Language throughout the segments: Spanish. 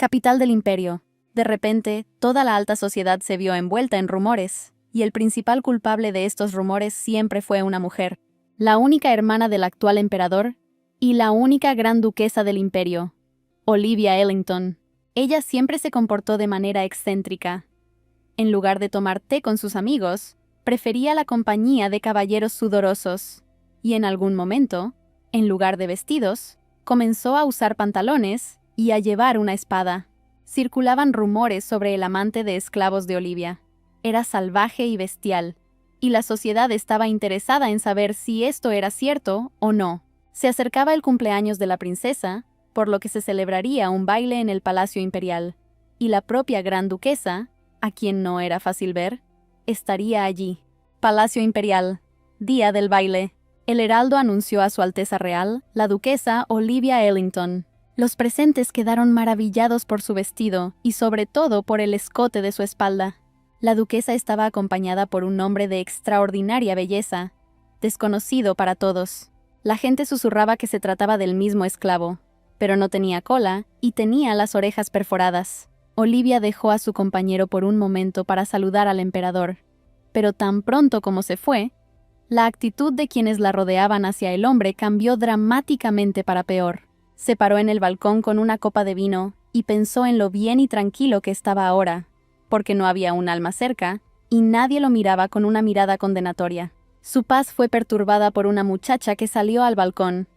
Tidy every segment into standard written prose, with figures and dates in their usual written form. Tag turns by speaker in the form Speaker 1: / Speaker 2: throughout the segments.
Speaker 1: Capital del imperio. De repente, toda la alta sociedad se vio envuelta en rumores, y el principal culpable de estos rumores siempre fue una mujer, la única hermana del actual emperador y la única gran duquesa del imperio, Olivia Ellington. Ella siempre se comportó de manera excéntrica. En lugar de tomar té con sus amigos, prefería la compañía de caballeros sudorosos, y en algún momento, en lugar de vestidos, comenzó a usar pantalones y a llevar una espada. Circulaban rumores sobre el amante de esclavos de Olivia. Era salvaje y bestial, y la sociedad estaba interesada en saber si esto era cierto o no. Se acercaba el cumpleaños de la princesa, por lo que se celebraría un baile en el Palacio Imperial, y la propia Gran Duquesa, a quien no era fácil ver, estaría allí. Palacio Imperial. Día del baile. El heraldo anunció a Su Alteza Real, la duquesa Olivia Ellington. Los presentes quedaron maravillados por su vestido y sobre todo por el escote de su espalda. La duquesa estaba acompañada por un hombre de extraordinaria belleza, desconocido para todos. La gente susurraba que se trataba del mismo esclavo, pero no tenía cola y tenía las orejas perforadas. Olivia dejó a su compañero por un momento para saludar al emperador, pero tan pronto como se fue, la actitud de quienes la rodeaban hacia el hombre cambió dramáticamente para peor. Se paró en el balcón con una copa de vino y pensó en lo bien y tranquilo que estaba ahora, porque no había un alma cerca y nadie lo miraba con una mirada condenatoria. Su paz fue perturbada por una muchacha que salió al balcón,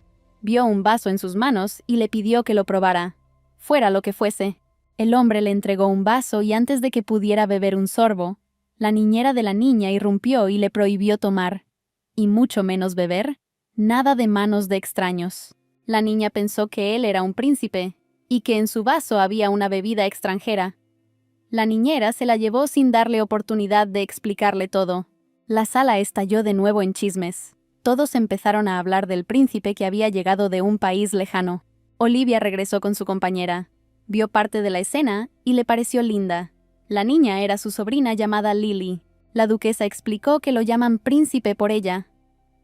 Speaker 1: vio un vaso en sus manos y le pidió que lo probara, fuera lo que fuese. El hombre le entregó un vaso y antes de que pudiera beber un sorbo, la niñera de la niña irrumpió y le prohibió tomar, y mucho menos beber, nada de manos de extraños. La niña pensó que él era un príncipe, y que en su vaso había una bebida extranjera. La niñera se la llevó sin darle oportunidad de explicarle todo. La sala estalló de nuevo en chismes. Todos empezaron a hablar del príncipe que había llegado de un país lejano. Olivia regresó con su compañera. Vio parte de la escena y le pareció linda. La niña era su sobrina llamada Lily. La duquesa explicó que lo llaman príncipe por ella.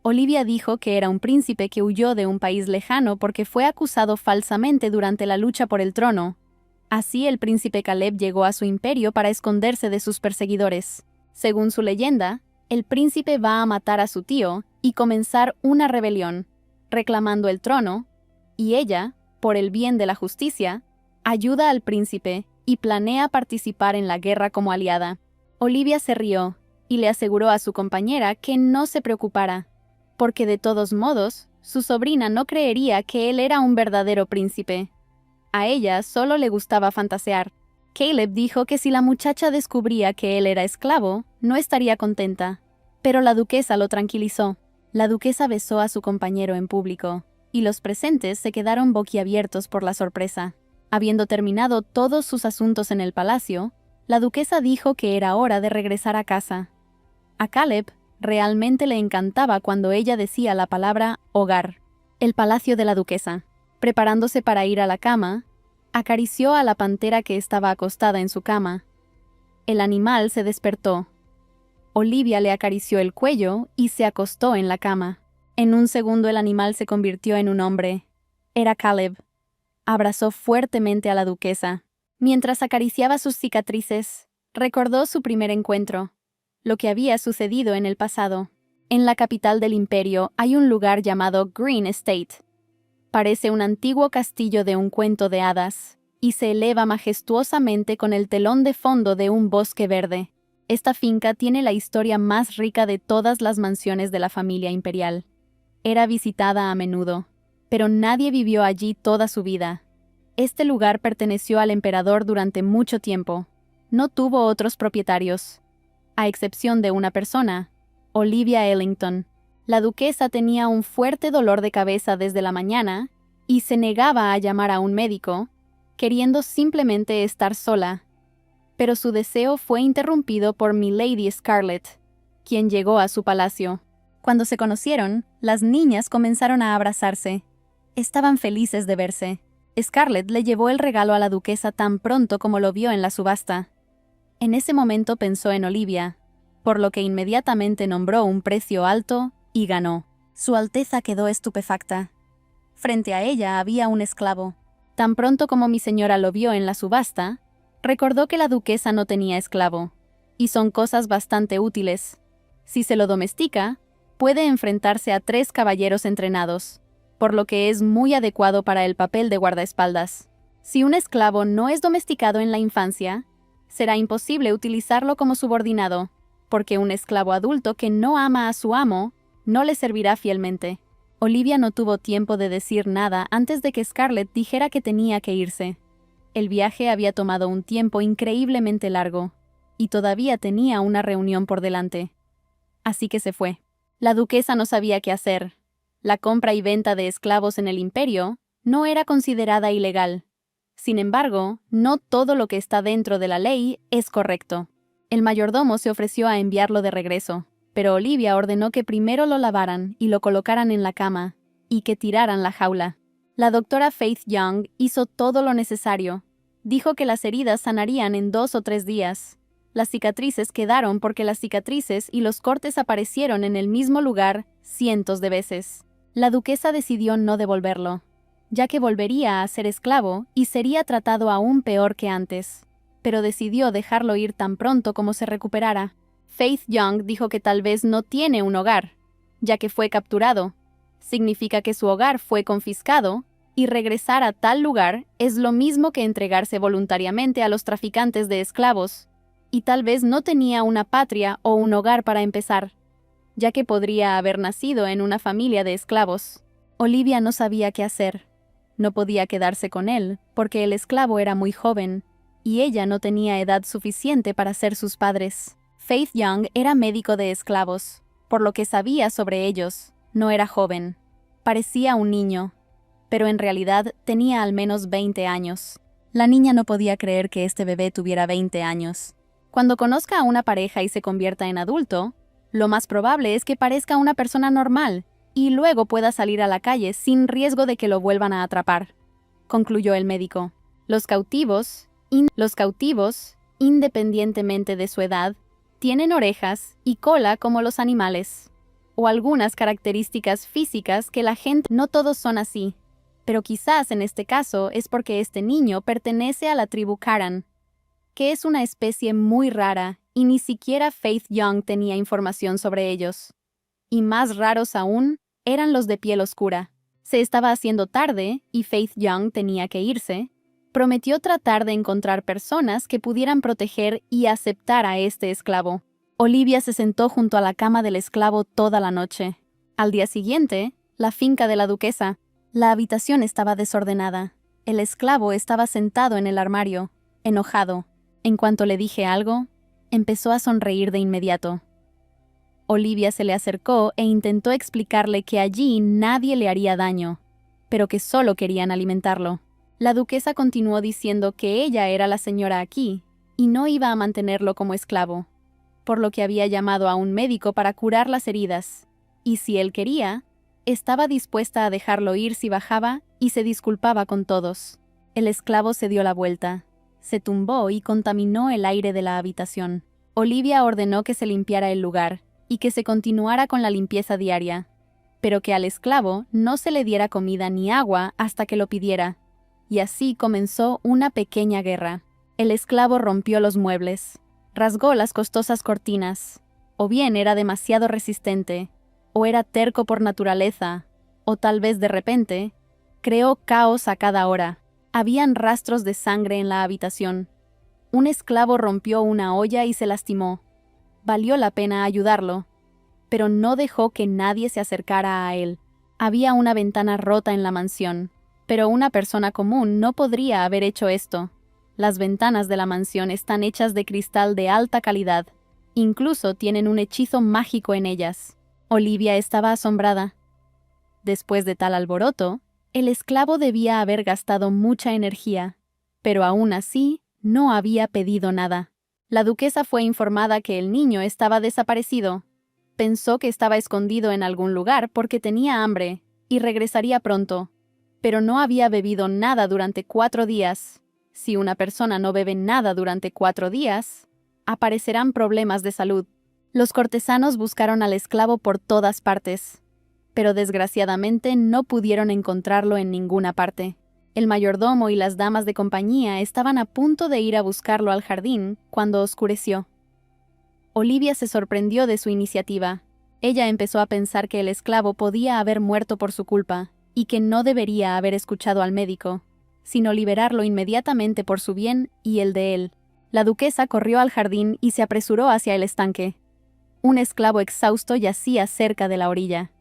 Speaker 1: Olivia dijo que era un príncipe que huyó de un país lejano porque fue acusado falsamente durante la lucha por el trono. Así el príncipe Caleb llegó a su imperio para esconderse de sus perseguidores. Según su leyenda, el príncipe va a matar a su tío y comenzar una rebelión, reclamando el trono, y ella, por el bien de la justicia, ayuda al príncipe y planea participar en la guerra como aliada. Olivia se rió y le aseguró a su compañera que no se preocupara, porque de todos modos, su sobrina no creería que él era un verdadero príncipe. A ella solo le gustaba fantasear. Caleb dijo que si la muchacha descubría que él era esclavo, no estaría contenta, pero la duquesa lo tranquilizó. La duquesa besó a su compañero en público, y los presentes se quedaron boquiabiertos por la sorpresa. Habiendo terminado todos sus asuntos en el palacio, la duquesa dijo que era hora de regresar a casa. A Caleb realmente le encantaba cuando ella decía la palabra hogar. El palacio de la duquesa. Preparándose para ir a la cama, acarició a la pantera que estaba acostada en su cama. El animal se despertó. Olivia le acarició el cuello y se acostó en la cama. En un segundo el animal se convirtió en un hombre. Era Caleb. Abrazó fuertemente a la duquesa. Mientras acariciaba sus cicatrices, recordó su primer encuentro, lo que había sucedido en el pasado. En la capital del imperio hay un lugar llamado Green Estate. Parece un antiguo castillo de un cuento de hadas, y se eleva majestuosamente con el telón de fondo de un bosque verde. Esta finca tiene la historia más rica de todas las mansiones de la familia imperial. Era visitada a menudo, pero nadie vivió allí toda su vida. Este lugar perteneció al emperador durante mucho tiempo. No tuvo otros propietarios, a excepción de una persona, Olivia Ellington. La duquesa tenía un fuerte dolor de cabeza desde la mañana y se negaba a llamar a un médico, queriendo simplemente estar sola. Pero su deseo fue interrumpido por Milady Scarlett, quien llegó a su palacio. Cuando se conocieron, las niñas comenzaron a abrazarse. Estaban felices de verse. Scarlett le llevó el regalo a la duquesa tan pronto como lo vio en la subasta. En ese momento pensó en Olivia, por lo que inmediatamente nombró un precio alto y ganó. Su Alteza quedó estupefacta. Frente a ella había un esclavo, Tan pronto como mi señora lo vio en la subasta, recordó que la duquesa no tenía esclavo, y son cosas bastante útiles. Si se lo domestica, puede enfrentarse a 3 caballeros entrenados, por lo que es muy adecuado para el papel de guardaespaldas. Si un esclavo no es domesticado en la infancia, será imposible utilizarlo como subordinado, porque un esclavo adulto que no ama a su amo no le servirá fielmente. Olivia no tuvo tiempo de decir nada antes de que Scarlett dijera que tenía que irse. El viaje había tomado un tiempo increíblemente largo, y todavía tenía una reunión por delante. Así que se fue. La duquesa no sabía qué hacer. La compra y venta de esclavos en el imperio no era considerada ilegal. Sin embargo, no todo lo que está dentro de la ley es correcto. El mayordomo se ofreció a enviarlo de regreso, pero Olivia ordenó que primero lo lavaran y lo colocaran en la cama, y que tiraran la jaula. La doctora Faith Young hizo todo lo necesario. Dijo que las heridas sanarían en 2 o 3 días. Las cicatrices quedaron porque las cicatrices y los cortes aparecieron en el mismo lugar cientos de veces. La duquesa decidió no devolverlo, ya que volvería a ser esclavo y sería tratado aún peor que antes, pero decidió dejarlo ir tan pronto como se recuperara. Faith Young dijo que tal vez no tiene un hogar, ya que fue capturado. Significa que su hogar fue confiscado, y regresar a tal lugar es lo mismo que entregarse voluntariamente a los traficantes de esclavos, y tal vez no tenía una patria o un hogar para empezar, ya que podría haber nacido en una familia de esclavos. Olivia no sabía qué hacer. No podía quedarse con él, porque el esclavo era muy joven, y ella no tenía edad suficiente para ser sus padres. Faith Young era médico de esclavos, por lo que sabía sobre ellos. No era joven. Parecía un niño, pero en realidad tenía al menos 20 años. La niña no podía creer que este bebé tuviera 20 años. Cuando conozca a una pareja y se convierta en adulto, lo más probable es que parezca una persona normal, y luego pueda salir a la calle sin riesgo de que lo vuelvan a atrapar, concluyó el médico. Los cautivos, independientemente de su edad, tienen orejas y cola como los animales, o algunas características físicas que la gente... No todos son así, pero quizás en este caso es porque este niño pertenece a la tribu Karan, que es una especie muy rara, y ni siquiera Faith Young tenía información sobre ellos. Y más raros aún, eran los de piel oscura. Se estaba haciendo tarde, y Faith Young tenía que irse. Prometió tratar de encontrar personas que pudieran proteger y aceptar a este esclavo. Olivia se sentó junto a la cama del esclavo toda la noche. Al día siguiente, la finca de la duquesa. La habitación estaba desordenada. El esclavo estaba sentado en el armario, enojado. En cuanto le dije algo, empezó a sonreír de inmediato. Olivia se le acercó e intentó explicarle que allí nadie le haría daño, pero que solo querían alimentarlo. La duquesa continuó diciendo que ella era la señora aquí y no iba a mantenerlo como esclavo, por lo que había llamado a un médico para curar las heridas, y si él quería, estaba dispuesta a dejarlo ir si bajaba y se disculpaba con todos. El esclavo se dio la vuelta, se tumbó y contaminó el aire de la habitación. Olivia ordenó que se limpiara el lugar y que se continuara con la limpieza diaria, pero que al esclavo no se le diera comida ni agua hasta que lo pidiera. Y así comenzó una pequeña guerra. El esclavo rompió los muebles, rasgó las costosas cortinas, o bien era demasiado resistente, o era terco por naturaleza, o tal vez de repente, creó caos a cada hora. Habían rastros de sangre en la habitación. Un esclavo rompió una olla y se lastimó. Valió la pena ayudarlo, pero no dejó que nadie se acercara a él. Había una ventana rota en la mansión, pero una persona común no podría haber hecho esto. Las ventanas de la mansión están hechas de cristal de alta calidad. Incluso tienen un hechizo mágico en ellas. Olivia estaba asombrada. Después de tal alboroto, el esclavo debía haber gastado mucha energía, pero aún así no había pedido nada. La duquesa fue informada que el niño estaba desaparecido. Pensó que estaba escondido en algún lugar porque tenía hambre y regresaría pronto, pero no había bebido nada durante 4 días. Si una persona no bebe nada durante 4 días, aparecerán problemas de salud. Los cortesanos buscaron al esclavo por todas partes, pero desgraciadamente no pudieron encontrarlo en ninguna parte. El mayordomo y las damas de compañía estaban a punto de ir a buscarlo al jardín cuando oscureció. Olivia se sorprendió de su iniciativa. Ella empezó a pensar que el esclavo podía haber muerto por su culpa y que no debería haber escuchado al médico, sino liberarlo inmediatamente por su bien y el de él. La duquesa corrió al jardín y se apresuró hacia el estanque. Un esclavo exhausto yacía cerca de la orilla.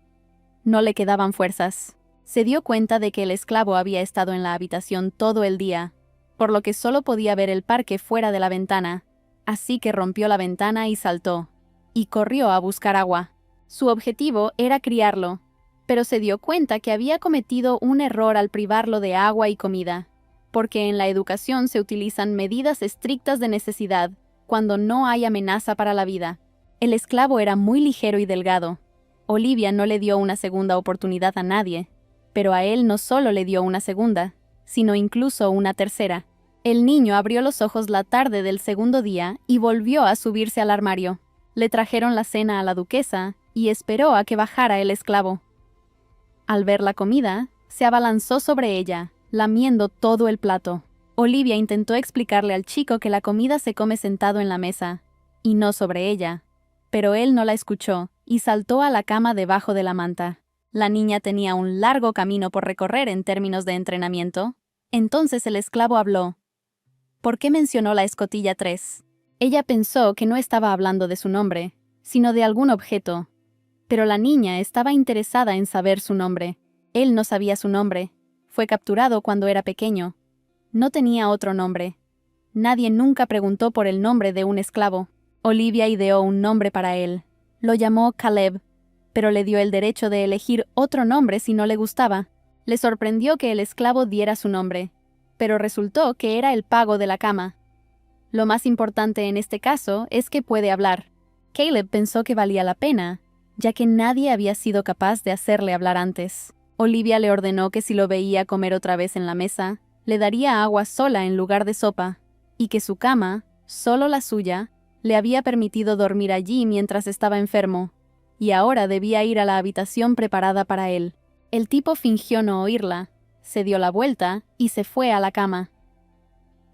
Speaker 1: No le quedaban fuerzas. Se dio cuenta de que el esclavo había estado en la habitación todo el día, por lo que solo podía ver el parque fuera de la ventana, así que rompió la ventana y saltó, y corrió a buscar agua. Su objetivo era criarlo, pero se dio cuenta que había cometido un error al privarlo de agua y comida, porque en la educación se utilizan medidas estrictas de necesidad cuando no hay amenaza para la vida. El esclavo era muy ligero y delgado. Olivia no le dio una segunda oportunidad a nadie, pero a él no solo le dio una segunda, sino incluso una tercera. El niño abrió los ojos la tarde del segundo día y volvió a subirse al armario. Le trajeron la cena a la duquesa y esperó a que bajara el esclavo. Al ver la comida, se abalanzó sobre ella, lamiendo todo el plato. Olivia intentó explicarle al chico que la comida se come sentado en la mesa, y no sobre ella, pero él no la escuchó y saltó a la cama debajo de la manta. La niña tenía un largo camino por recorrer en términos de entrenamiento. Entonces el esclavo habló. ¿Por qué mencionó la escotilla 3? Ella pensó que no estaba hablando de su nombre, sino de algún objeto. Pero la niña estaba interesada en saber su nombre. Él no sabía su nombre. Fue capturado cuando era pequeño. No tenía otro nombre. Nadie nunca preguntó por el nombre de un esclavo. Olivia ideó un nombre para él. Lo llamó Caleb, pero le dio el derecho de elegir otro nombre si no le gustaba. Le sorprendió que el esclavo diera su nombre, pero resultó que era el pago de la cama. Lo más importante en este caso es que puede hablar. Caleb pensó que valía la pena, ya que nadie había sido capaz de hacerle hablar antes. Olivia le ordenó que si lo veía comer otra vez en la mesa, le daría agua sola en lugar de sopa, y que su cama, solo la suya, le había permitido dormir allí mientras estaba enfermo, y ahora debía ir a la habitación preparada para él. El tipo fingió no oírla, se dio la vuelta y se fue a la cama.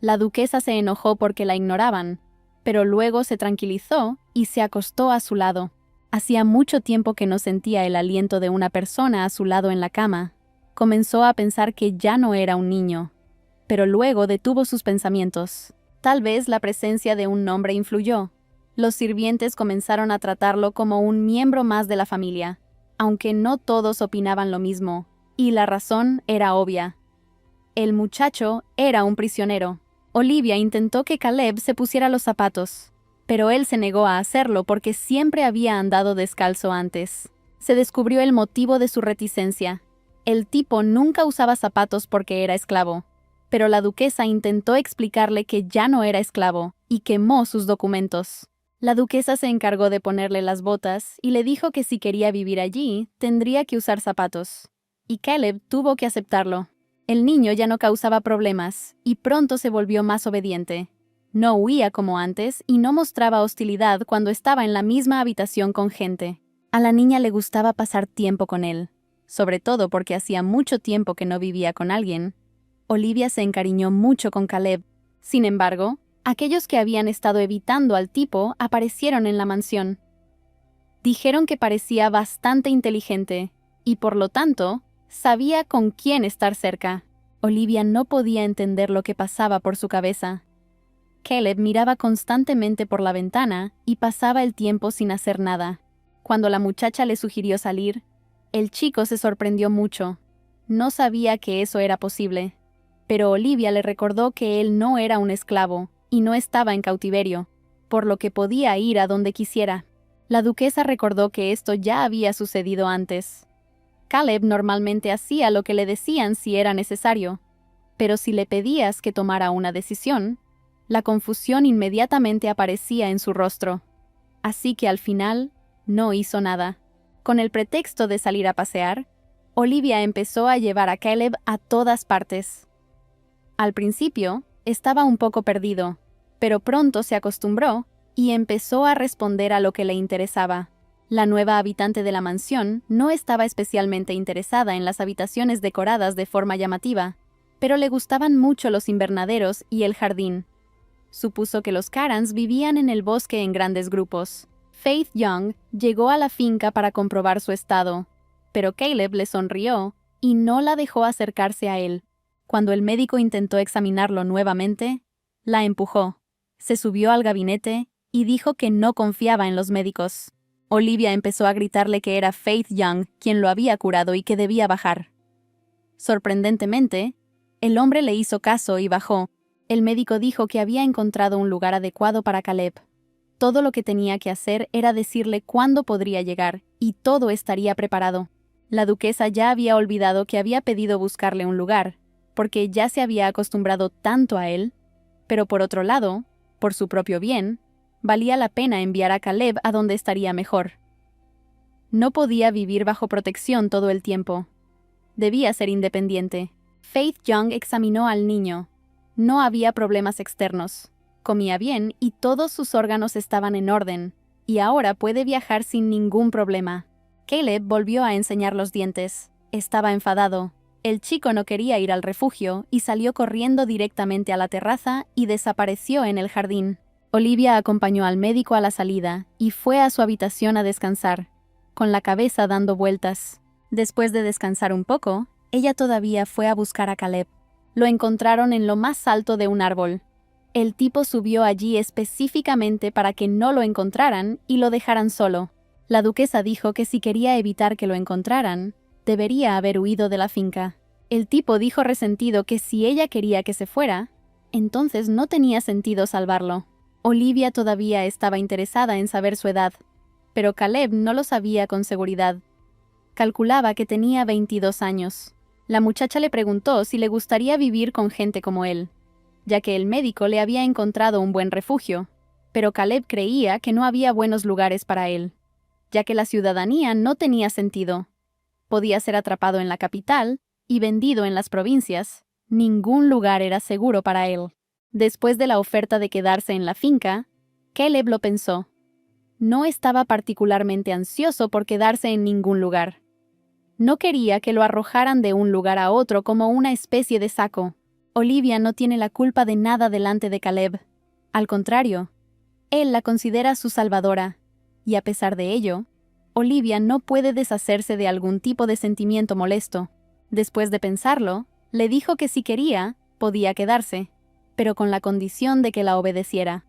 Speaker 1: La duquesa se enojó porque la ignoraban, pero luego se tranquilizó y se acostó a su lado. Hacía mucho tiempo que no sentía el aliento de una persona a su lado en la cama. Comenzó a pensar que ya no era un niño, pero luego detuvo sus pensamientos. Tal vez la presencia de un hombre influyó. Los sirvientes comenzaron a tratarlo como un miembro más de la familia, aunque no todos opinaban lo mismo, y la razón era obvia. El muchacho era un prisionero. Olivia intentó que Caleb se pusiera los zapatos, pero él se negó a hacerlo porque siempre había andado descalzo antes. Se descubrió el motivo de su reticencia. El tipo nunca usaba zapatos porque era esclavo, pero la duquesa intentó explicarle que ya no era esclavo y quemó sus documentos. La duquesa se encargó de ponerle las botas y le dijo que si quería vivir allí, tendría que usar zapatos. Y Caleb tuvo que aceptarlo. El niño ya no causaba problemas y pronto se volvió más obediente. No huía como antes y no mostraba hostilidad cuando estaba en la misma habitación con gente. A la niña le gustaba pasar tiempo con él, sobre todo porque hacía mucho tiempo que no vivía con alguien. Olivia se encariñó mucho con Caleb. Sin embargo, aquellos que habían estado evitando al tipo aparecieron en la mansión. Dijeron que parecía bastante inteligente y, por lo tanto, sabía con quién estar cerca. Olivia no podía entender lo que pasaba por su cabeza. Caleb miraba constantemente por la ventana y pasaba el tiempo sin hacer nada. Cuando la muchacha le sugirió salir, el chico se sorprendió mucho. No sabía que eso era posible, pero Olivia le recordó que él no era un esclavo y no estaba en cautiverio, por lo que podía ir a donde quisiera. La duquesa recordó que esto ya había sucedido antes. Caleb normalmente hacía lo que le decían si era necesario, pero si le pedías que tomara una decisión, la confusión inmediatamente aparecía en su rostro. Así que al final, no hizo nada. Con el pretexto de salir a pasear, Olivia empezó a llevar a Caleb a todas partes. Al principio, estaba un poco perdido, pero pronto se acostumbró y empezó a responder a lo que le interesaba. La nueva habitante de la mansión no estaba especialmente interesada en las habitaciones decoradas de forma llamativa, pero le gustaban mucho los invernaderos y el jardín. Supuso que los Karans vivían en el bosque en grandes grupos. Faith Young llegó a la finca para comprobar su estado, pero Caleb le sonrió y no la dejó acercarse a él. Cuando el médico intentó examinarlo nuevamente, la empujó. Se subió al gabinete y dijo que no confiaba en los médicos. Olivia empezó a gritarle que era Faith Young quien lo había curado y que debía bajar. Sorprendentemente, el hombre le hizo caso y bajó. El médico dijo que había encontrado un lugar adecuado para Caleb. Todo lo que tenía que hacer era decirle cuándo podría llegar, y todo estaría preparado. La duquesa ya había olvidado que había pedido buscarle un lugar, porque ya se había acostumbrado tanto a él, pero por otro lado, por su propio bien, valía la pena enviar a Caleb a donde estaría mejor. No podía vivir bajo protección todo el tiempo. Debía ser independiente. Faith Young examinó al niño. No había problemas externos. Comía bien y todos sus órganos estaban en orden, y ahora puede viajar sin ningún problema. Caleb volvió a enseñar los dientes. Estaba enfadado. El chico no quería ir al refugio y salió corriendo directamente a la terraza y desapareció en el jardín. Olivia acompañó al médico a la salida y fue a su habitación a descansar, con la cabeza dando vueltas. Después de descansar un poco, ella todavía fue a buscar a Caleb. Lo encontraron en lo más alto de un árbol. El tipo subió allí específicamente para que no lo encontraran y lo dejaran solo. La duquesa dijo que si quería evitar que lo encontraran, debería haber huido de la finca. El tipo dijo resentido que si ella quería que se fuera, entonces no tenía sentido salvarlo. Olivia todavía estaba interesada en saber su edad, pero Caleb no lo sabía con seguridad. Calculaba que tenía 22 años. La muchacha le preguntó si le gustaría vivir con gente como él, ya que el médico le había encontrado un buen refugio, pero Caleb creía que no había buenos lugares para él, ya que la ciudadanía no tenía sentido. Podía ser atrapado en la capital y vendido en las provincias. Ningún lugar era seguro para él. Después de la oferta de quedarse en la finca, Caleb lo pensó. No estaba particularmente ansioso por quedarse en ningún lugar. No quería que lo arrojaran de un lugar a otro como una especie de saco. Olivia no tiene la culpa de nada delante de Caleb. Al contrario, él la considera su salvadora, y a pesar de ello, Olivia no puede deshacerse de algún tipo de sentimiento molesto. Después de pensarlo, le dijo que si quería, podía quedarse, pero con la condición de que la obedeciera.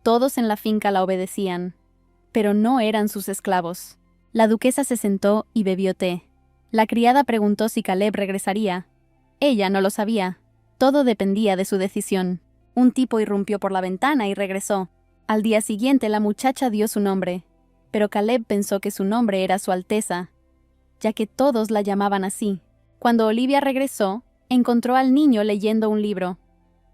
Speaker 1: Todos en la finca la obedecían, pero no eran sus esclavos. La duquesa se sentó y bebió té. La criada preguntó si Caleb regresaría. Ella no lo sabía. Todo dependía de su decisión. Un tipo irrumpió por la ventana y regresó. Al día siguiente la muchacha dio su nombre, pero Caleb pensó que su nombre era Su Alteza, ya que todos la llamaban así. Cuando Olivia regresó, encontró al niño leyendo un libro.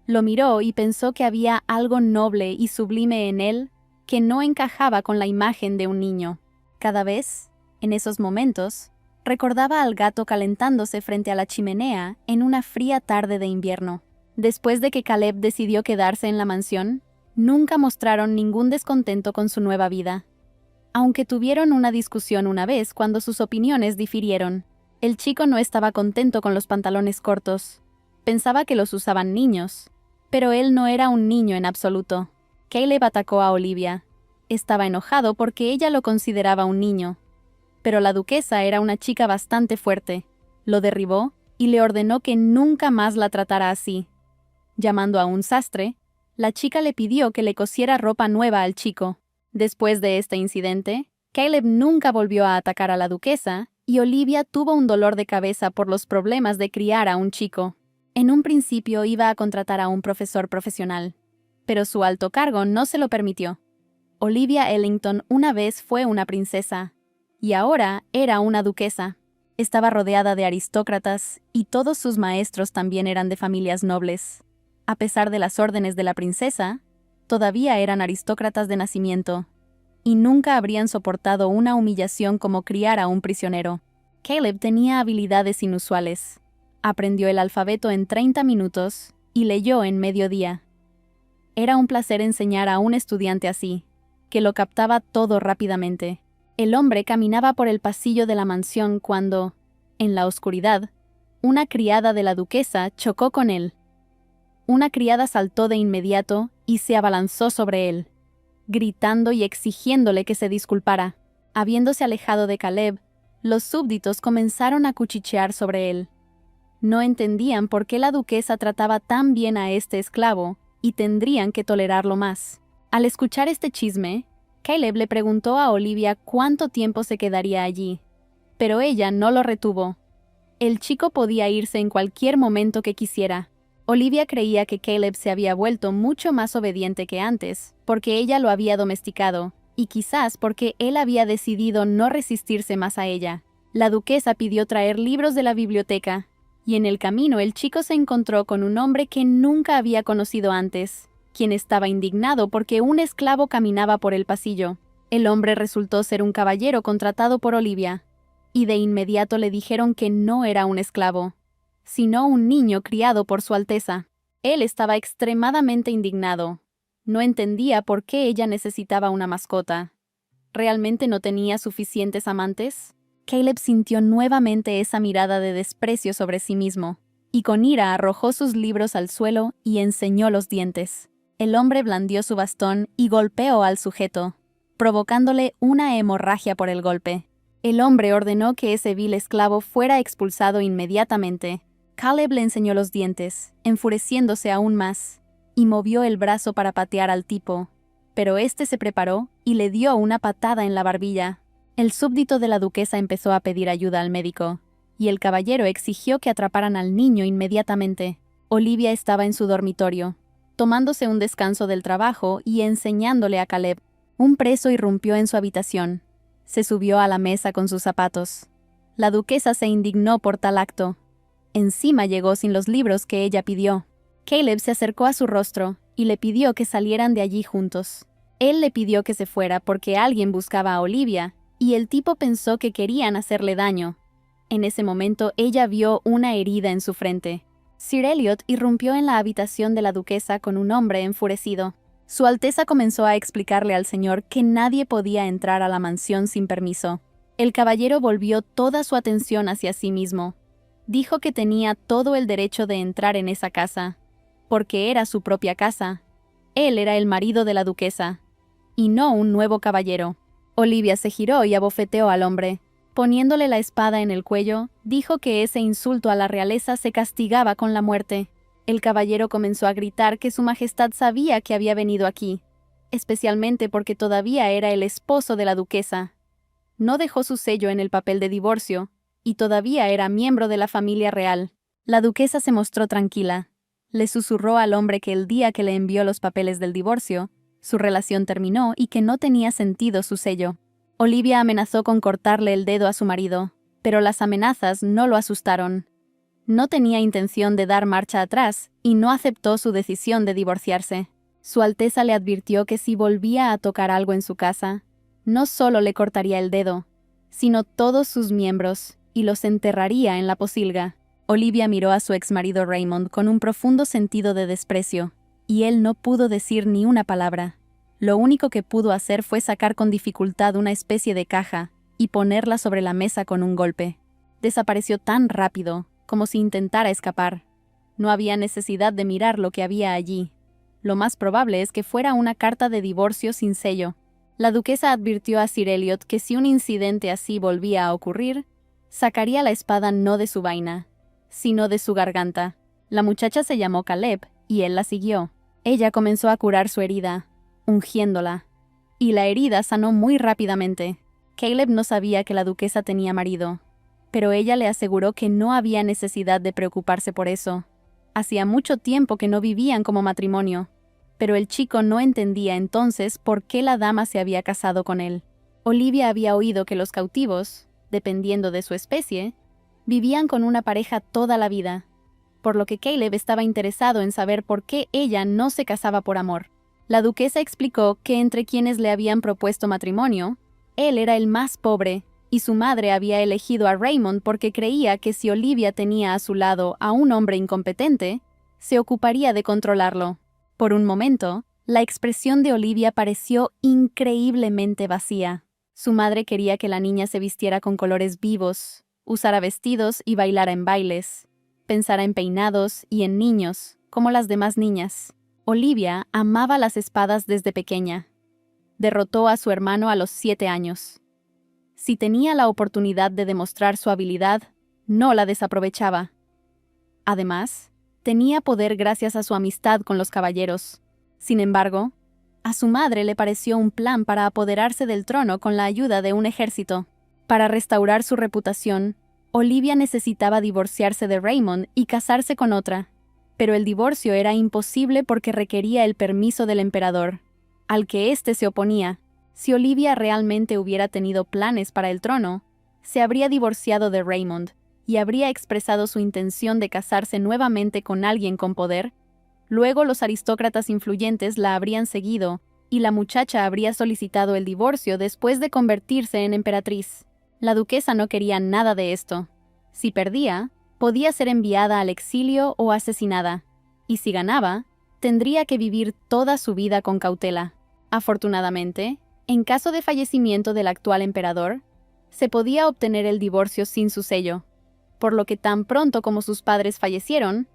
Speaker 1: Lo miró y pensó que había algo noble y sublime en él que no encajaba con la imagen de un niño. Cada vez, en esos momentos, recordaba al gato calentándose frente a la chimenea en una fría tarde de invierno. Después de que Caleb decidió quedarse en la mansión, nunca mostraron ningún descontento con su nueva vida. Aunque tuvieron una discusión una vez cuando sus opiniones difirieron. El chico no estaba contento con los pantalones cortos. Pensaba que los usaban niños, pero él no era un niño en absoluto. Caleb atacó a Olivia. Estaba enojado porque ella lo consideraba un niño. Pero la duquesa era una chica bastante fuerte. Lo derribó y le ordenó que nunca más la tratara así. Llamando a un sastre, la chica le pidió que le cosiera ropa nueva al chico. Después de este incidente, Caleb nunca volvió a atacar a la duquesa y Olivia tuvo un dolor de cabeza por los problemas de criar a un chico. En un principio iba a contratar a un profesor profesional, pero su alto cargo no se lo permitió. Olivia Ellington una vez fue una princesa, y ahora era una duquesa. Estaba rodeada de aristócratas, y todos sus maestros también eran de familias nobles. A pesar de las órdenes de la princesa, todavía eran aristócratas de nacimiento, y nunca habrían soportado una humillación como criar a un prisionero. Caleb tenía habilidades inusuales. Aprendió el alfabeto en 30 minutos y leyó en medio día. Era un placer enseñar a un estudiante así, que lo captaba todo rápidamente. El hombre caminaba por el pasillo de la mansión cuando, en la oscuridad, una criada de la duquesa chocó con él. Una criada saltó de inmediato y se abalanzó sobre él, gritando y exigiéndole que se disculpara. Habiéndose alejado de Caleb, los súbditos comenzaron a cuchichear sobre él. No entendían por qué la duquesa trataba tan bien a este esclavo y tendrían que tolerarlo más. Al escuchar este chisme, Caleb le preguntó a Olivia cuánto tiempo se quedaría allí, pero ella no lo retuvo. El chico podía irse en cualquier momento que quisiera. Olivia creía que Caleb se había vuelto mucho más obediente que antes, porque ella lo había domesticado, y quizás porque él había decidido no resistirse más a ella. La duquesa pidió traer libros de la biblioteca, y en el camino el chico se encontró con un hombre que nunca había conocido antes, quien estaba indignado porque un esclavo caminaba por el pasillo. El hombre resultó ser un caballero contratado por Olivia, y de inmediato le dijeron que no era un esclavo, sino un niño criado por su Alteza. Él estaba extremadamente indignado. No entendía por qué ella necesitaba una mascota. ¿Realmente no tenía suficientes amantes? Caleb sintió nuevamente esa mirada de desprecio sobre sí mismo, y con ira arrojó sus libros al suelo y enseñó los dientes. El hombre blandió su bastón y golpeó al sujeto, provocándole una hemorragia por el golpe. El hombre ordenó que ese vil esclavo fuera expulsado inmediatamente. Caleb le enseñó los dientes, enfureciéndose aún más, y movió el brazo para patear al tipo, pero éste se preparó y le dio una patada en la barbilla. El súbdito de la duquesa empezó a pedir ayuda al médico, y el caballero exigió que atraparan al niño inmediatamente. Olivia estaba en su dormitorio, tomándose un descanso del trabajo y enseñándole a Caleb. Un preso irrumpió en su habitación. Se subió a la mesa con sus zapatos. La duquesa se indignó por tal acto. Encima llegó sin los libros que ella pidió. Caleb se acercó a su rostro y le pidió que salieran de allí juntos. Él le pidió que se fuera porque alguien buscaba a Olivia, y el tipo pensó que querían hacerle daño. En ese momento ella vio una herida en su frente. Sir Elliot irrumpió en la habitación de la duquesa con un hombre enfurecido. Su Alteza comenzó a explicarle al señor que nadie podía entrar a la mansión sin permiso. El caballero volvió toda su atención hacia sí mismo. Dijo que tenía todo el derecho de entrar en esa casa, porque era su propia casa. Él era el marido de la duquesa, y no un nuevo caballero. Olivia se giró y abofeteó al hombre. Poniéndole la espada en el cuello, dijo que ese insulto a la realeza se castigaba con la muerte. El caballero comenzó a gritar que su majestad sabía que había venido aquí, especialmente porque todavía era el esposo de la duquesa. No dejó su sello en el papel de divorcio, y todavía era miembro de la familia real. La duquesa se mostró tranquila. Le susurró al hombre que el día que le envió los papeles del divorcio, su relación terminó y que no tenía sentido su sello. Olivia amenazó con cortarle el dedo a su marido, pero las amenazas no lo asustaron. No tenía intención de dar marcha atrás y no aceptó su decisión de divorciarse. Su Alteza le advirtió que si volvía a tocar algo en su casa, no solo le cortaría el dedo, sino todos sus miembros, y los enterraría en la pocilga. Olivia miró a su exmarido Raymond con un profundo sentido de desprecio, y él no pudo decir ni una palabra. Lo único que pudo hacer fue sacar con dificultad una especie de caja y ponerla sobre la mesa con un golpe. Desapareció tan rápido, como si intentara escapar. No había necesidad de mirar lo que había allí. Lo más probable es que fuera una carta de divorcio sin sello. La duquesa advirtió a Sir Elliot que si un incidente así volvía a ocurrir, sacaría la espada no de su vaina, sino de su garganta. La muchacha se llamó Caleb, y él la siguió. Ella comenzó a curar su herida, ungiéndola, y la herida sanó muy rápidamente. Caleb no sabía que la duquesa tenía marido, pero ella le aseguró que no había necesidad de preocuparse por eso. Hacía mucho tiempo que no vivían como matrimonio, pero el chico no entendía entonces por qué la dama se había casado con él. Olivia había oído que los cautivos, dependiendo de su especie, vivían con una pareja toda la vida, por lo que Caleb estaba interesado en saber por qué ella no se casaba por amor. La duquesa explicó que entre quienes le habían propuesto matrimonio, él era el más pobre, y su madre había elegido a Raymond porque creía que si Olivia tenía a su lado a un hombre incompetente, se ocuparía de controlarlo. Por un momento, la expresión de Olivia pareció increíblemente vacía. Su madre quería que la niña se vistiera con colores vivos, usara vestidos y bailara en bailes, pensara en peinados y en niños, como las demás niñas. Olivia amaba las espadas desde pequeña. Derrotó a su hermano a los 7 años. Si tenía la oportunidad de demostrar su habilidad, no la desaprovechaba. Además, tenía poder gracias a su amistad con los caballeros. Sin embargo, a su madre le pareció un plan para apoderarse del trono con la ayuda de un ejército. Para restaurar su reputación, Olivia necesitaba divorciarse de Raymond y casarse con otra. Pero el divorcio era imposible porque requería el permiso del emperador, al que éste se oponía. Si Olivia realmente hubiera tenido planes para el trono, se habría divorciado de Raymond y habría expresado su intención de casarse nuevamente con alguien con poder. Luego los aristócratas influyentes la habrían seguido y la muchacha habría solicitado el divorcio después de convertirse en emperatriz. La duquesa no quería nada de esto. Si perdía, podía ser enviada al exilio o asesinada, y si ganaba, tendría que vivir toda su vida con cautela. Afortunadamente, en caso de fallecimiento del actual emperador, se podía obtener el divorcio sin su sello, por lo que tan pronto como sus padres fallecieron,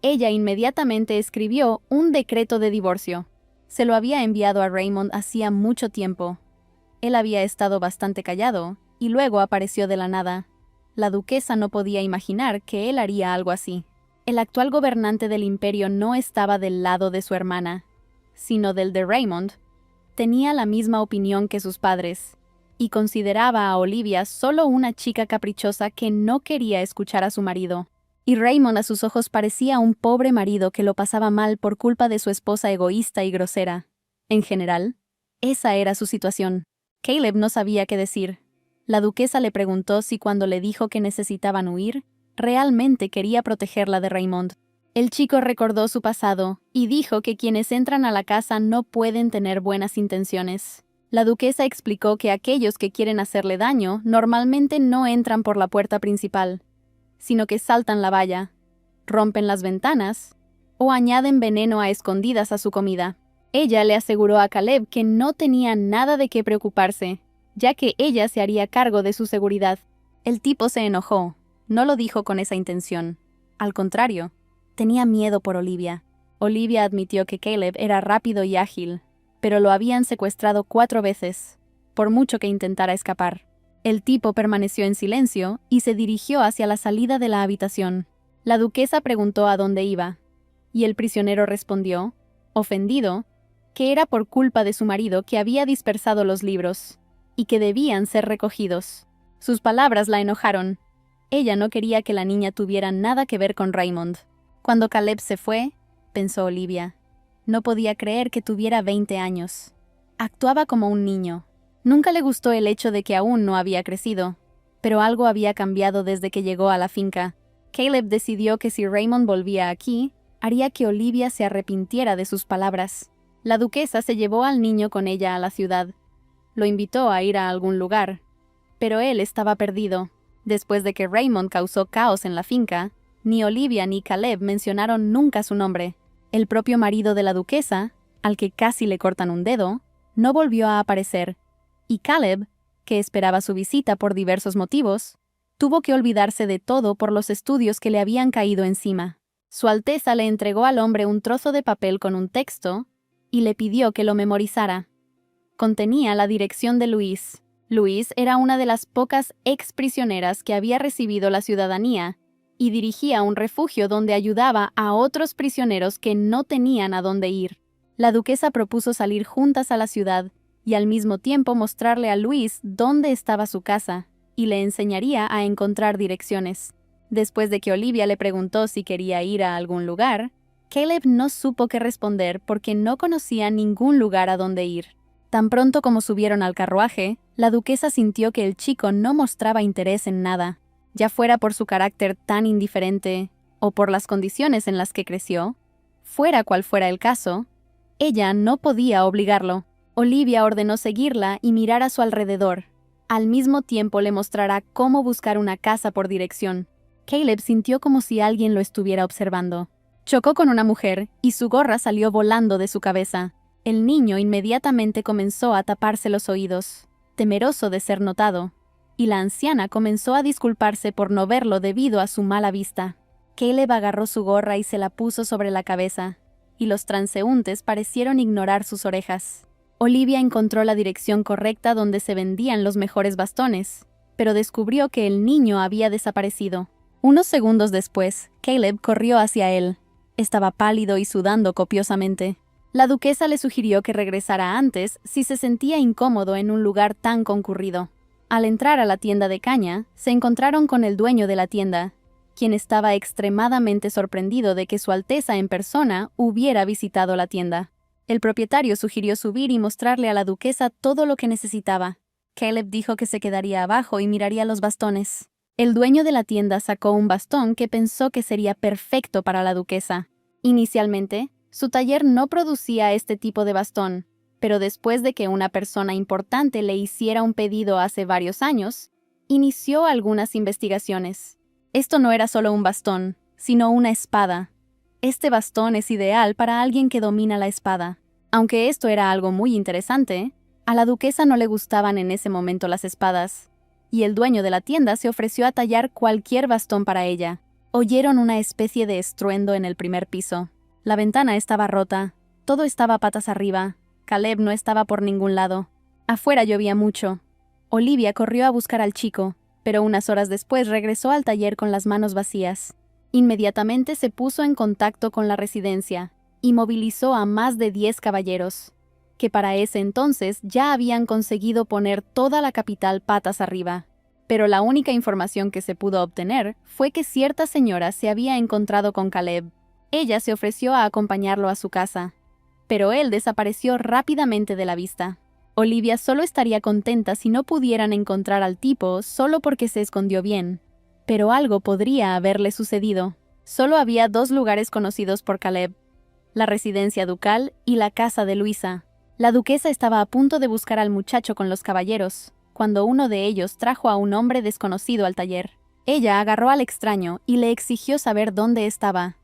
Speaker 1: ella inmediatamente escribió un decreto de divorcio. Se lo había enviado a Raymond hacía mucho tiempo. Él había estado bastante callado, y luego apareció de la nada. La duquesa no podía imaginar que él haría algo así. El actual gobernante del imperio no estaba del lado de su hermana, sino del de Raymond. Tenía la misma opinión que sus padres, y consideraba a Olivia solo una chica caprichosa que no quería escuchar a su marido. Y Raymond a sus ojos parecía un pobre marido que lo pasaba mal por culpa de su esposa egoísta y grosera. En general, esa era su situación. Caleb no sabía qué decir. La duquesa le preguntó si cuando le dijo que necesitaban huir, realmente quería protegerla de Raymond. El chico recordó su pasado y dijo que quienes entran a la casa no pueden tener buenas intenciones. La duquesa explicó que aquellos que quieren hacerle daño normalmente no entran por la puerta principal, sino que saltan la valla, rompen las ventanas o añaden veneno a escondidas a su comida. Ella le aseguró a Caleb que no tenía nada de qué preocuparse, ya que ella se haría cargo de su seguridad. El tipo se enojó. No lo dijo con esa intención. Al contrario, tenía miedo por Olivia. Olivia admitió que Caleb era rápido y ágil, pero lo habían secuestrado 4 veces, por mucho que intentara escapar. El tipo permaneció en silencio y se dirigió hacia la salida de la habitación. La duquesa preguntó a dónde iba, y el prisionero respondió, ofendido, que era por culpa de su marido que había dispersado los libros, y que debían ser recogidos. Sus palabras la enojaron. Ella no quería que la niña tuviera nada que ver con Raymond. Cuando Caleb se fue, pensó Olivia, no podía creer que tuviera 20 años. Actuaba como un niño. Nunca le gustó el hecho de que aún no había crecido, pero algo había cambiado desde que llegó a la finca. Caleb decidió que si Raymond volvía aquí, haría que Olivia se arrepintiera de sus palabras. La duquesa se llevó al niño con ella a la ciudad. Lo invitó a ir a algún lugar, pero él estaba perdido. Después de que Raymond causó caos en la finca, ni Olivia ni Caleb mencionaron nunca su nombre. El propio marido de la duquesa, al que casi le cortan un dedo, no volvió a aparecer, y Caleb, que esperaba su visita por diversos motivos, tuvo que olvidarse de todo por los estudios que le habían caído encima. Su Alteza le entregó al hombre un trozo de papel con un texto y le pidió que lo memorizara. Contenía la dirección de Luis. Luis era una de las pocas exprisioneras que había recibido la ciudadanía y dirigía un refugio donde ayudaba a otros prisioneros que no tenían a dónde ir. La duquesa propuso salir juntas a la ciudad y al mismo tiempo mostrarle a Luis dónde estaba su casa, y le enseñaría a encontrar direcciones. Después de que Olivia le preguntó si quería ir a algún lugar, Caleb no supo qué responder porque no conocía ningún lugar a donde ir. Tan pronto como subieron al carruaje, la duquesa sintió que el chico no mostraba interés en nada, ya fuera por su carácter tan indiferente o por las condiciones en las que creció. Fuera cual fuera el caso, ella no podía obligarlo. Olivia ordenó seguirla y mirar a su alrededor. Al mismo tiempo le mostrará cómo buscar una casa por dirección. Caleb sintió como si alguien lo estuviera observando. Chocó con una mujer y su gorra salió volando de su cabeza. El niño inmediatamente comenzó a taparse los oídos, temeroso de ser notado, y la anciana comenzó a disculparse por no verlo debido a su mala vista. Caleb agarró su gorra y se la puso sobre la cabeza, y los transeúntes parecieron ignorar sus orejas. Olivia encontró la dirección correcta donde se vendían los mejores bastones, pero descubrió que el niño había desaparecido. Unos segundos después, Caleb corrió hacia él. Estaba pálido y sudando copiosamente. La duquesa le sugirió que regresara antes si se sentía incómodo en un lugar tan concurrido. Al entrar a la tienda de caña, se encontraron con el dueño de la tienda, quien estaba extremadamente sorprendido de que Su Alteza en persona hubiera visitado la tienda. El propietario sugirió subir y mostrarle a la duquesa todo lo que necesitaba. Caleb dijo que se quedaría abajo y miraría los bastones. El dueño de la tienda sacó un bastón que pensó que sería perfecto para la duquesa. Inicialmente, su taller no producía este tipo de bastón, pero después de que una persona importante le hiciera un pedido hace varios años, inició algunas investigaciones. Esto no era solo un bastón, sino una espada. Este bastón es ideal para alguien que domina la espada. Aunque esto era algo muy interesante, a la duquesa no le gustaban en ese momento las espadas, y el dueño de la tienda se ofreció a tallar cualquier bastón para ella. Oyeron una especie de estruendo en el primer piso. La ventana estaba rota, todo estaba patas arriba. Caleb no estaba por ningún lado. Afuera llovía mucho. Olivia corrió a buscar al chico, pero unas horas después regresó al taller con las manos vacías. Inmediatamente se puso en contacto con la residencia y movilizó a más de 10 caballeros, que para ese entonces ya habían conseguido poner toda la capital patas arriba. Pero la única información que se pudo obtener fue que cierta señora se había encontrado con Caleb. Ella se ofreció a acompañarlo a su casa, pero él desapareció rápidamente de la vista. Olivia solo estaría contenta si no pudieran encontrar al tipo solo porque se escondió bien. Pero algo podría haberle sucedido. Solo había 2 lugares conocidos por Caleb: la residencia ducal y la casa de Luisa. La duquesa estaba a punto de buscar al muchacho con los caballeros, cuando uno de ellos trajo a un hombre desconocido al taller. Ella agarró al extraño y le exigió saber dónde estaba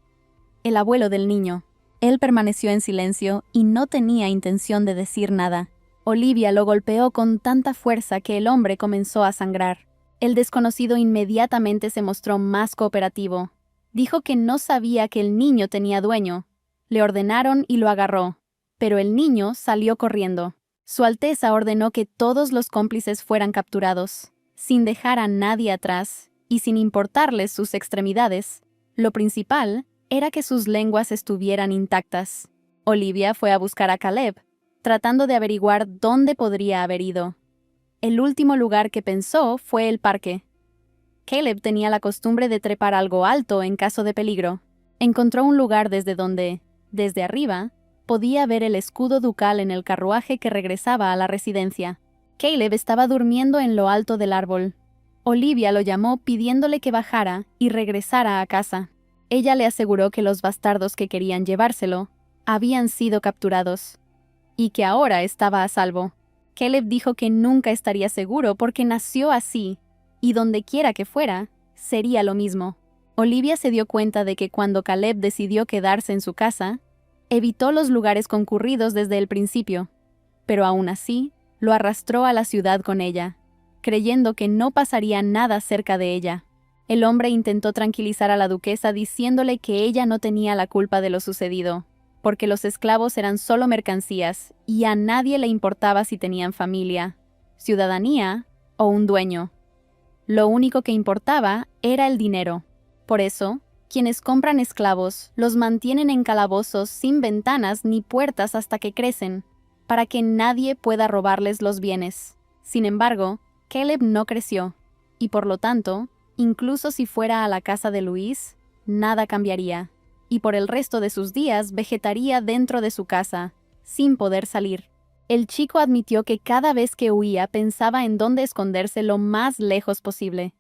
Speaker 1: el abuelo del niño. Él permaneció en silencio y no tenía intención de decir nada. Olivia lo golpeó con tanta fuerza que el hombre comenzó a sangrar. El desconocido inmediatamente se mostró más cooperativo. Dijo que no sabía que el niño tenía dueño. Le ordenaron y lo agarró, pero el niño salió corriendo. Su Alteza ordenó que todos los cómplices fueran capturados, sin dejar a nadie atrás y sin importarles sus extremidades. Lo principal era que sus lenguas estuvieran intactas. Olivia fue a buscar a Caleb, tratando de averiguar dónde podría haber ido. El último lugar que pensó fue el parque. Caleb tenía la costumbre de trepar algo alto en caso de peligro. Encontró un lugar desde donde, desde arriba, podía ver el escudo ducal en el carruaje que regresaba a la residencia. Caleb estaba durmiendo en lo alto del árbol. Olivia lo llamó pidiéndole que bajara y regresara a casa. Ella le aseguró que los bastardos que querían llevárselo habían sido capturados y que ahora estaba a salvo. Caleb dijo que nunca estaría seguro porque nació así, y donde quiera que fuera, sería lo mismo. Olivia se dio cuenta de que cuando Caleb decidió quedarse en su casa, evitó los lugares concurridos desde el principio, pero aún así, lo arrastró a la ciudad con ella, creyendo que no pasaría nada cerca de ella. El hombre intentó tranquilizar a la duquesa diciéndole que ella no tenía la culpa de lo sucedido, porque los esclavos eran solo mercancías y a nadie le importaba si tenían familia, ciudadanía o un dueño. Lo único que importaba era el dinero. Por eso, quienes compran esclavos los mantienen en calabozos sin ventanas ni puertas hasta que crecen, para que nadie pueda robarles los bienes. Sin embargo, Caleb no creció, y por lo tanto, incluso si fuera a la casa de Luis, nada cambiaría, y por el resto de sus días vegetaría dentro de su casa, sin poder salir. El chico admitió que cada vez que huía pensaba en dónde esconderse lo más lejos posible,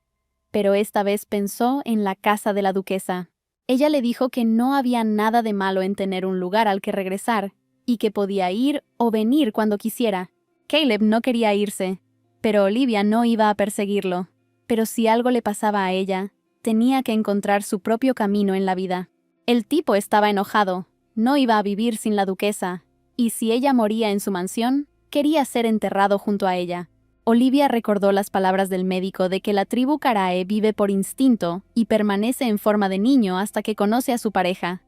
Speaker 1: pero esta vez pensó en la casa de la duquesa. Ella le dijo que no había nada de malo en tener un lugar al que regresar, y que podía ir o venir cuando quisiera. Caleb no quería irse, pero Olivia no iba a perseguirlo. Pero si algo le pasaba a ella, tenía que encontrar su propio camino en la vida. El tipo estaba enojado, no iba a vivir sin la duquesa, y si ella moría en su mansión, quería ser enterrado junto a ella. Olivia recordó las palabras del médico de que la tribu Karae vive por instinto y permanece en forma de niño hasta que conoce a su pareja.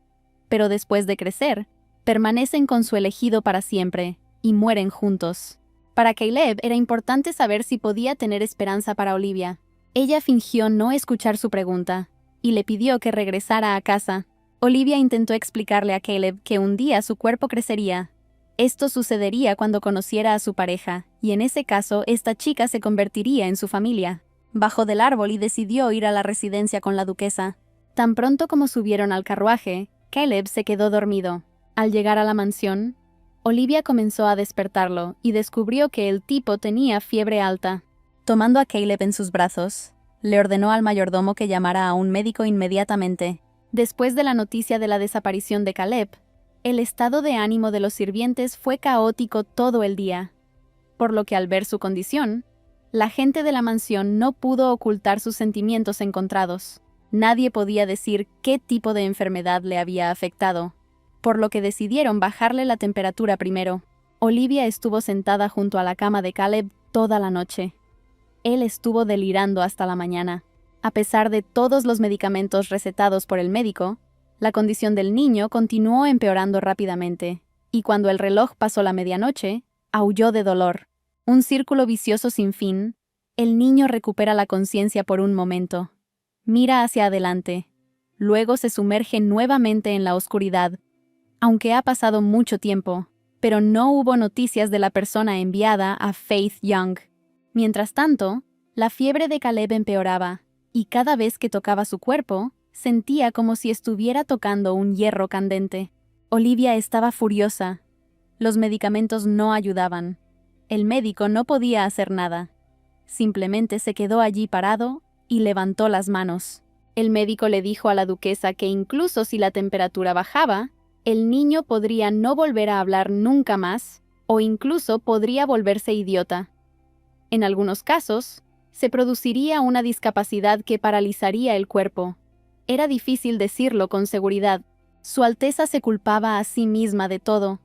Speaker 1: Pero después de crecer, permanecen con su elegido para siempre y mueren juntos. Para Caleb era importante saber si podía tener esperanza para Olivia. Ella fingió no escuchar su pregunta y le pidió que regresara a casa. Olivia intentó explicarle a Caleb que un día su cuerpo crecería. Esto sucedería cuando conociera a su pareja, y en ese caso, esta chica se convertiría en su familia. Bajó del árbol y decidió ir a la residencia con la duquesa. Tan pronto como subieron al carruaje, Caleb se quedó dormido. Al llegar a la mansión, Olivia comenzó a despertarlo y descubrió que el tipo tenía fiebre alta. Tomando a Caleb en sus brazos, le ordenó al mayordomo que llamara a un médico inmediatamente. Después de la noticia de la desaparición de Caleb, el estado de ánimo de los sirvientes fue caótico todo el día, por lo que al ver su condición, la gente de la mansión no pudo ocultar sus sentimientos encontrados. Nadie podía decir qué tipo de enfermedad le había afectado, por lo que decidieron bajarle la temperatura primero. Olivia estuvo sentada junto a la cama de Caleb toda la noche. Él estuvo delirando hasta la mañana. A pesar de todos los medicamentos recetados por el médico, la condición del niño continuó empeorando rápidamente, y cuando el reloj pasó la medianoche, aulló de dolor. Un círculo vicioso sin fin. El niño recupera la conciencia por un momento. Mira hacia adelante. Luego se sumerge nuevamente en la oscuridad. Aunque ha pasado mucho tiempo, pero no hubo noticias de la persona enviada a Faith Young. Mientras tanto, la fiebre de Caleb empeoraba, y cada vez que tocaba su cuerpo, sentía como si estuviera tocando un hierro candente. Olivia estaba furiosa. Los medicamentos no ayudaban. El médico no podía hacer nada. Simplemente se quedó allí parado y levantó las manos. El médico le dijo a la duquesa que incluso si la temperatura bajaba, el niño podría no volver a hablar nunca más, o incluso podría volverse idiota. En algunos casos, se produciría una discapacidad que paralizaría el cuerpo. Era difícil decirlo con seguridad. Su Alteza se culpaba a sí misma de todo,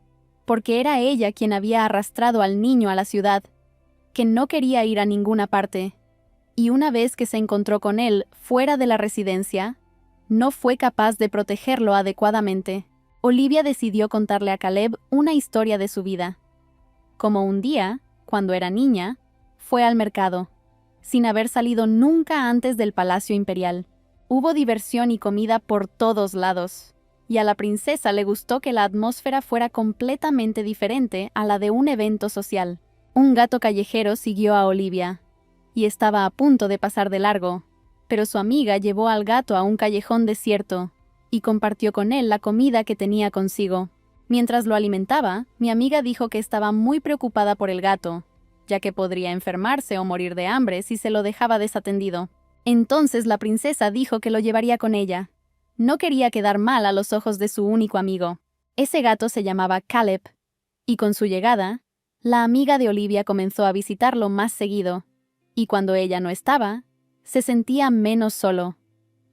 Speaker 1: porque era ella quien había arrastrado al niño a la ciudad, que no quería ir a ninguna parte, y una vez que se encontró con él fuera de la residencia, no fue capaz de protegerlo adecuadamente. Olivia decidió contarle a Caleb una historia de su vida. Como un día, cuando era niña, fue al mercado, sin haber salido nunca antes del Palacio Imperial. Hubo diversión y comida por todos lados, y a la princesa le gustó que la atmósfera fuera completamente diferente a la de un evento social. Un gato callejero siguió a Olivia, y estaba a punto de pasar de largo, pero su amiga llevó al gato a un callejón desierto, y compartió con él la comida que tenía consigo. Mientras lo alimentaba, mi amiga dijo que estaba muy preocupada por el gato, ya que podría enfermarse o morir de hambre si se lo dejaba desatendido. Entonces la princesa dijo que lo llevaría con ella. No quería quedar mal a los ojos de su único amigo. Ese gato se llamaba Caleb, y con su llegada, la amiga de Olivia comenzó a visitarlo más seguido, y cuando ella no estaba, se sentía menos solo,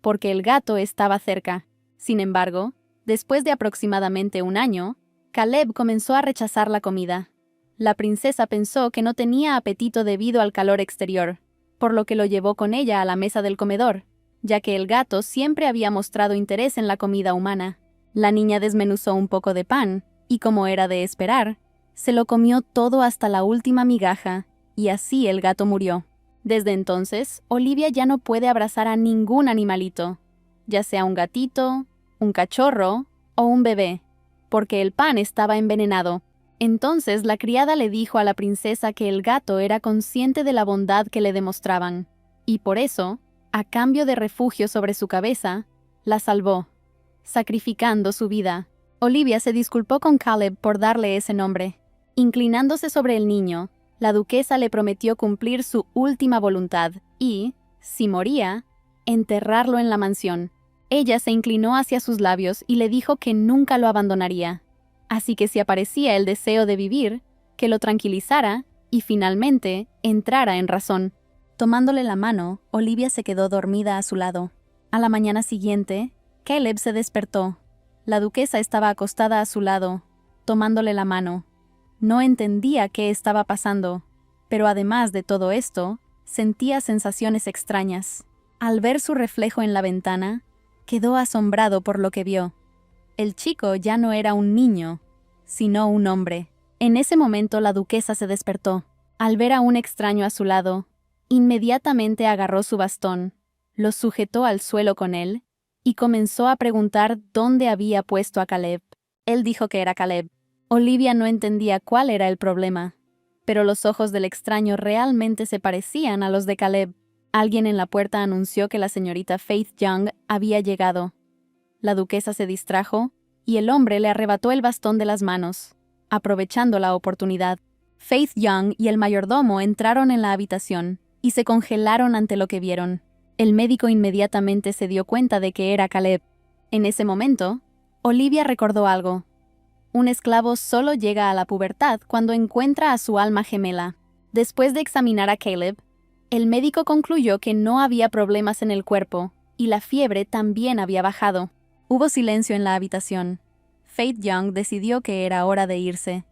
Speaker 1: porque el gato estaba cerca. Sin embargo, después de aproximadamente un año, Caleb comenzó a rechazar la comida. La princesa pensó que no tenía apetito debido al calor exterior, por lo que lo llevó con ella a la mesa del comedor, ya que el gato siempre había mostrado interés en la comida humana. La niña desmenuzó un poco de pan, y como era de esperar, se lo comió todo hasta la última migaja, y así el gato murió. Desde entonces, Olivia ya no puede abrazar a ningún animalito, ya sea un gatito, un cachorro o un bebé, porque el pan estaba envenenado. Entonces la criada le dijo a la princesa que el gato era consciente de la bondad que le demostraban, y por eso, a cambio de refugio sobre su cabeza, la salvó, sacrificando su vida. Olivia se disculpó con Caleb por darle ese nombre. Inclinándose sobre el niño, la duquesa le prometió cumplir su última voluntad y, si moría, enterrarlo en la mansión. Ella se inclinó hacia sus labios y le dijo que nunca lo abandonaría. Así que si aparecía el deseo de vivir, que lo tranquilizara y finalmente entrara en razón. Tomándole la mano, Olivia se quedó dormida a su lado. A la mañana siguiente, Caleb se despertó. La duquesa estaba acostada a su lado, tomándole la mano. No entendía qué estaba pasando. Pero además de todo esto, sentía sensaciones extrañas. Al ver su reflejo en la ventana, quedó asombrado por lo que vio. El chico ya no era un niño, sino un hombre. En ese momento la duquesa se despertó. Al ver a un extraño a su lado, inmediatamente agarró su bastón, lo sujetó al suelo con él y comenzó a preguntar dónde había puesto a Caleb. Él dijo que era Caleb. Olivia no entendía cuál era el problema, pero los ojos del extraño realmente se parecían a los de Caleb. Alguien en la puerta anunció que la señorita Faith Young había llegado. La duquesa se distrajo y el hombre le arrebató el bastón de las manos, aprovechando la oportunidad. Faith Young y el mayordomo entraron en la habitación y se congelaron ante lo que vieron. El médico inmediatamente se dio cuenta de que era Caleb. En ese momento, Olivia recordó algo. Un esclavo solo llega a la pubertad cuando encuentra a su alma gemela. Después de examinar a Caleb, el médico concluyó que no había problemas en el cuerpo y la fiebre también había bajado. Hubo silencio en la habitación. Faith Young decidió que era hora de irse.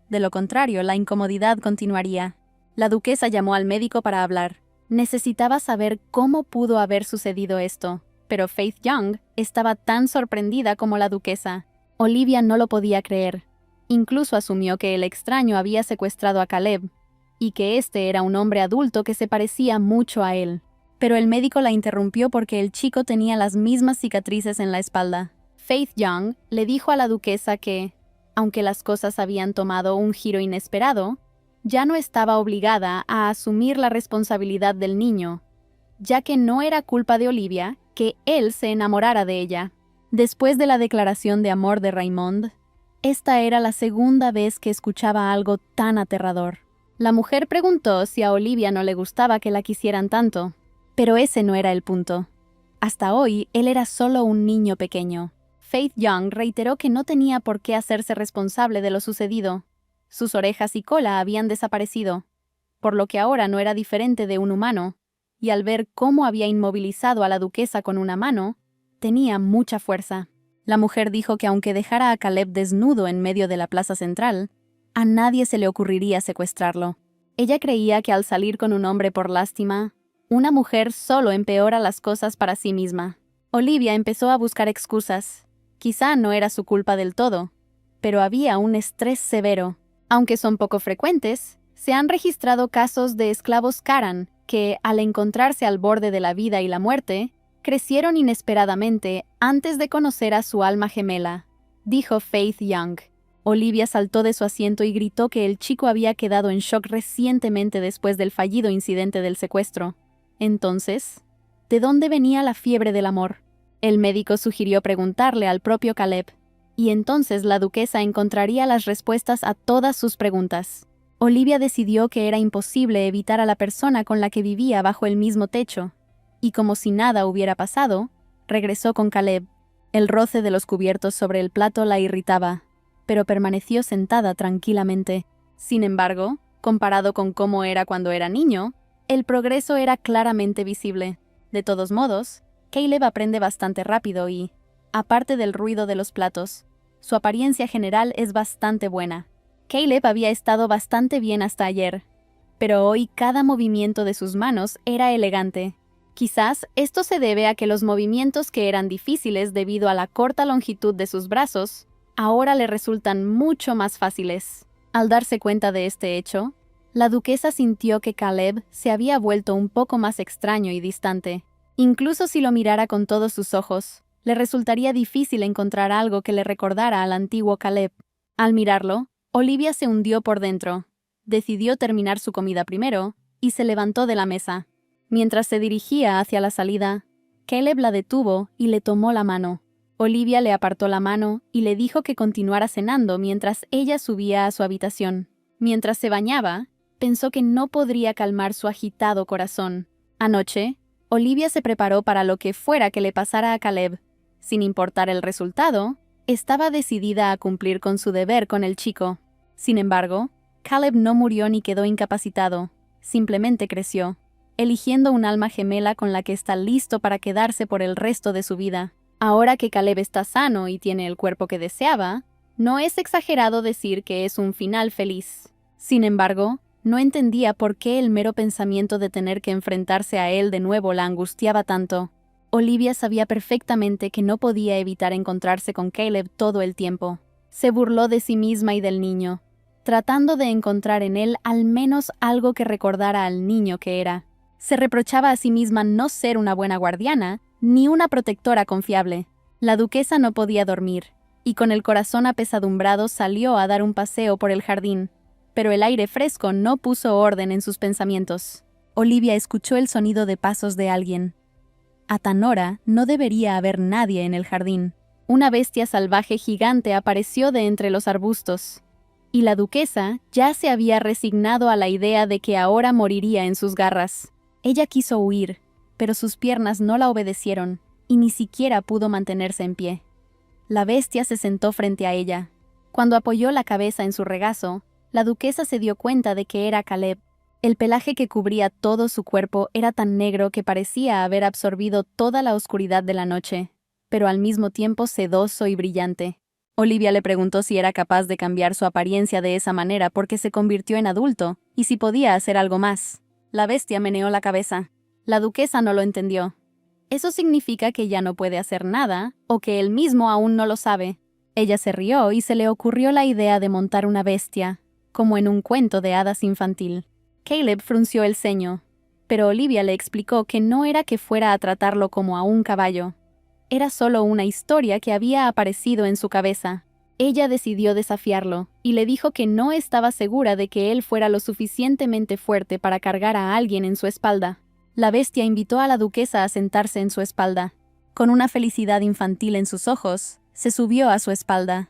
Speaker 1: De lo contrario, la incomodidad continuaría. La duquesa llamó al médico para hablar. Necesitaba saber cómo pudo haber sucedido esto, pero Faith Young estaba tan sorprendida como la duquesa. Olivia no lo podía creer. Incluso asumió que el extraño había secuestrado a Caleb, y que este era un hombre adulto que se parecía mucho a él. Pero el médico la interrumpió porque el chico tenía las mismas cicatrices en la espalda. Faith Young le dijo a la duquesa que, aunque las cosas habían tomado un giro inesperado, ya no estaba obligada a asumir la responsabilidad del niño, ya que no era culpa de Olivia que él se enamorara de ella. Después de la declaración de amor de Raymond, esta era la segunda vez que escuchaba algo tan aterrador. La mujer preguntó si a Olivia no le gustaba que la quisieran tanto, pero ese no era el punto. Hasta hoy, él era solo un niño pequeño. Faith Young reiteró que no tenía por qué hacerse responsable de lo sucedido. Sus orejas y cola habían desaparecido, por lo que ahora no era diferente de un humano, y al ver cómo había inmovilizado a la duquesa con una mano, tenía mucha fuerza. La mujer dijo que aunque dejara a Caleb desnudo en medio de la plaza central, a nadie se le ocurriría secuestrarlo. Ella creía que al salir con un hombre por lástima, una mujer solo empeora las cosas para sí misma. Olivia empezó a buscar excusas. Quizá no era su culpa del todo, pero había un estrés severo. Aunque son poco frecuentes, se han registrado casos de esclavos Karan que, al encontrarse al borde de la vida y la muerte, crecieron inesperadamente antes de conocer a su alma gemela, dijo Faith Young. Olivia saltó de su asiento y gritó que el chico había quedado en shock recientemente después del fallido incidente del secuestro. Entonces, ¿de dónde venía la fiebre del amor? El médico sugirió preguntarle al propio Caleb, y entonces la duquesa encontraría las respuestas a todas sus preguntas. Olivia decidió que era imposible evitar a la persona con la que vivía bajo el mismo techo, y como si nada hubiera pasado, regresó con Caleb. El roce de los cubiertos sobre el plato la irritaba, pero permaneció sentada tranquilamente. Sin embargo, comparado con cómo era cuando era niño, el progreso era claramente visible. De todos modos, Caleb aprende bastante rápido y, aparte del ruido de los platos, su apariencia general es bastante buena. Caleb había estado bastante bien hasta ayer, pero hoy cada movimiento de sus manos era elegante. Quizás esto se debe a que los movimientos que eran difíciles debido a la corta longitud de sus brazos, ahora le resultan mucho más fáciles. Al darse cuenta de este hecho, la duquesa sintió que Caleb se había vuelto un poco más extraño y distante. Incluso si lo mirara con todos sus ojos, le resultaría difícil encontrar algo que le recordara al antiguo Caleb. Al mirarlo, Olivia se hundió por dentro. Decidió terminar su comida primero y se levantó de la mesa. Mientras se dirigía hacia la salida, Caleb la detuvo y le tomó la mano. Olivia le apartó la mano y le dijo que continuara cenando mientras ella subía a su habitación. Mientras se bañaba, pensó que no podría calmar su agitado corazón. Anoche, Olivia se preparó para lo que fuera que le pasara a Caleb. Sin importar el resultado, estaba decidida a cumplir con su deber con el chico. Sin embargo, Caleb no murió ni quedó incapacitado, simplemente creció, eligiendo un alma gemela con la que está listo para quedarse por el resto de su vida. Ahora que Caleb está sano y tiene el cuerpo que deseaba, no es exagerado decir que es un final feliz. Sin embargo, No entendía por qué el mero pensamiento de tener que enfrentarse a él de nuevo la angustiaba tanto. Olivia sabía perfectamente que no podía evitar encontrarse con Caleb todo el tiempo. Se burló de sí misma y del niño, tratando de encontrar en él al menos algo que recordara al niño que era. Se reprochaba a sí misma no ser una buena guardiana, ni una protectora confiable. La duquesa no podía dormir, y con el corazón apesadumbrado salió a dar un paseo por el jardín. Pero el aire fresco no puso orden en sus pensamientos. Olivia escuchó el sonido de pasos de alguien. A tan hora no debería haber nadie en el jardín. Una bestia salvaje gigante apareció de entre los arbustos, y la duquesa ya se había resignado a la idea de que ahora moriría en sus garras. Ella quiso huir, pero sus piernas no la obedecieron, y ni siquiera pudo mantenerse en pie. La bestia se sentó frente a ella. Cuando apoyó la cabeza en su regazo, la duquesa se dio cuenta de que era Caleb. El pelaje que cubría todo su cuerpo era tan negro que parecía haber absorbido toda la oscuridad de la noche, pero al mismo tiempo sedoso y brillante. Olivia le preguntó si era capaz de cambiar su apariencia de esa manera porque se convirtió en adulto, y si podía hacer algo más. La bestia meneó la cabeza. La duquesa no lo entendió. Eso significa que ya no puede hacer nada, o que él mismo aún no lo sabe. Ella se rió y se le ocurrió la idea de montar una bestia, como en un cuento de hadas infantil. Caleb frunció el ceño, pero Olivia le explicó que no era que fuera a tratarlo como a un caballo. Era solo una historia que había aparecido en su cabeza. Ella decidió desafiarlo, y le dijo que no estaba segura de que él fuera lo suficientemente fuerte para cargar a alguien en su espalda. La bestia invitó a la duquesa a sentarse en su espalda. Con una felicidad infantil en sus ojos, se subió a su espalda.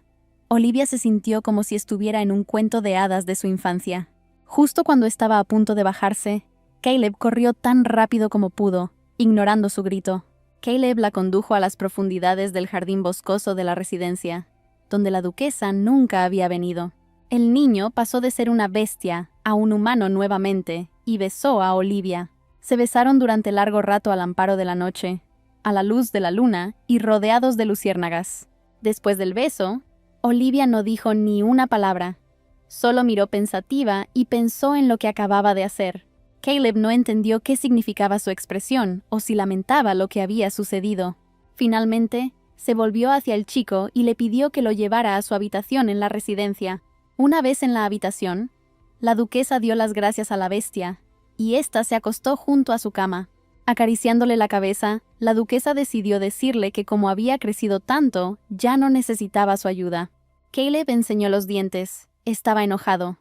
Speaker 1: Olivia se sintió como si estuviera en un cuento de hadas de su infancia. Justo cuando estaba a punto de bajarse, Caleb corrió tan rápido como pudo, ignorando su grito. Caleb la condujo a las profundidades del jardín boscoso de la residencia, donde la duquesa nunca había venido. El niño pasó de ser una bestia a un humano nuevamente y besó a Olivia. Se besaron durante largo rato al amparo de la noche, a la luz de la luna y rodeados de luciérnagas. Después del beso, Olivia no dijo ni una palabra. Solo miró pensativa y pensó en lo que acababa de hacer. Caleb no entendió qué significaba su expresión o si lamentaba lo que había sucedido. Finalmente, se volvió hacia el chico y le pidió que lo llevara a su habitación en la residencia. Una vez en la habitación, la duquesa dio las gracias a la bestia, y ésta se acostó junto a su cama. Acariciándole la cabeza, la duquesa decidió decirle que como había crecido tanto, ya no necesitaba su ayuda. Caleb enseñó los dientes. Estaba enojado.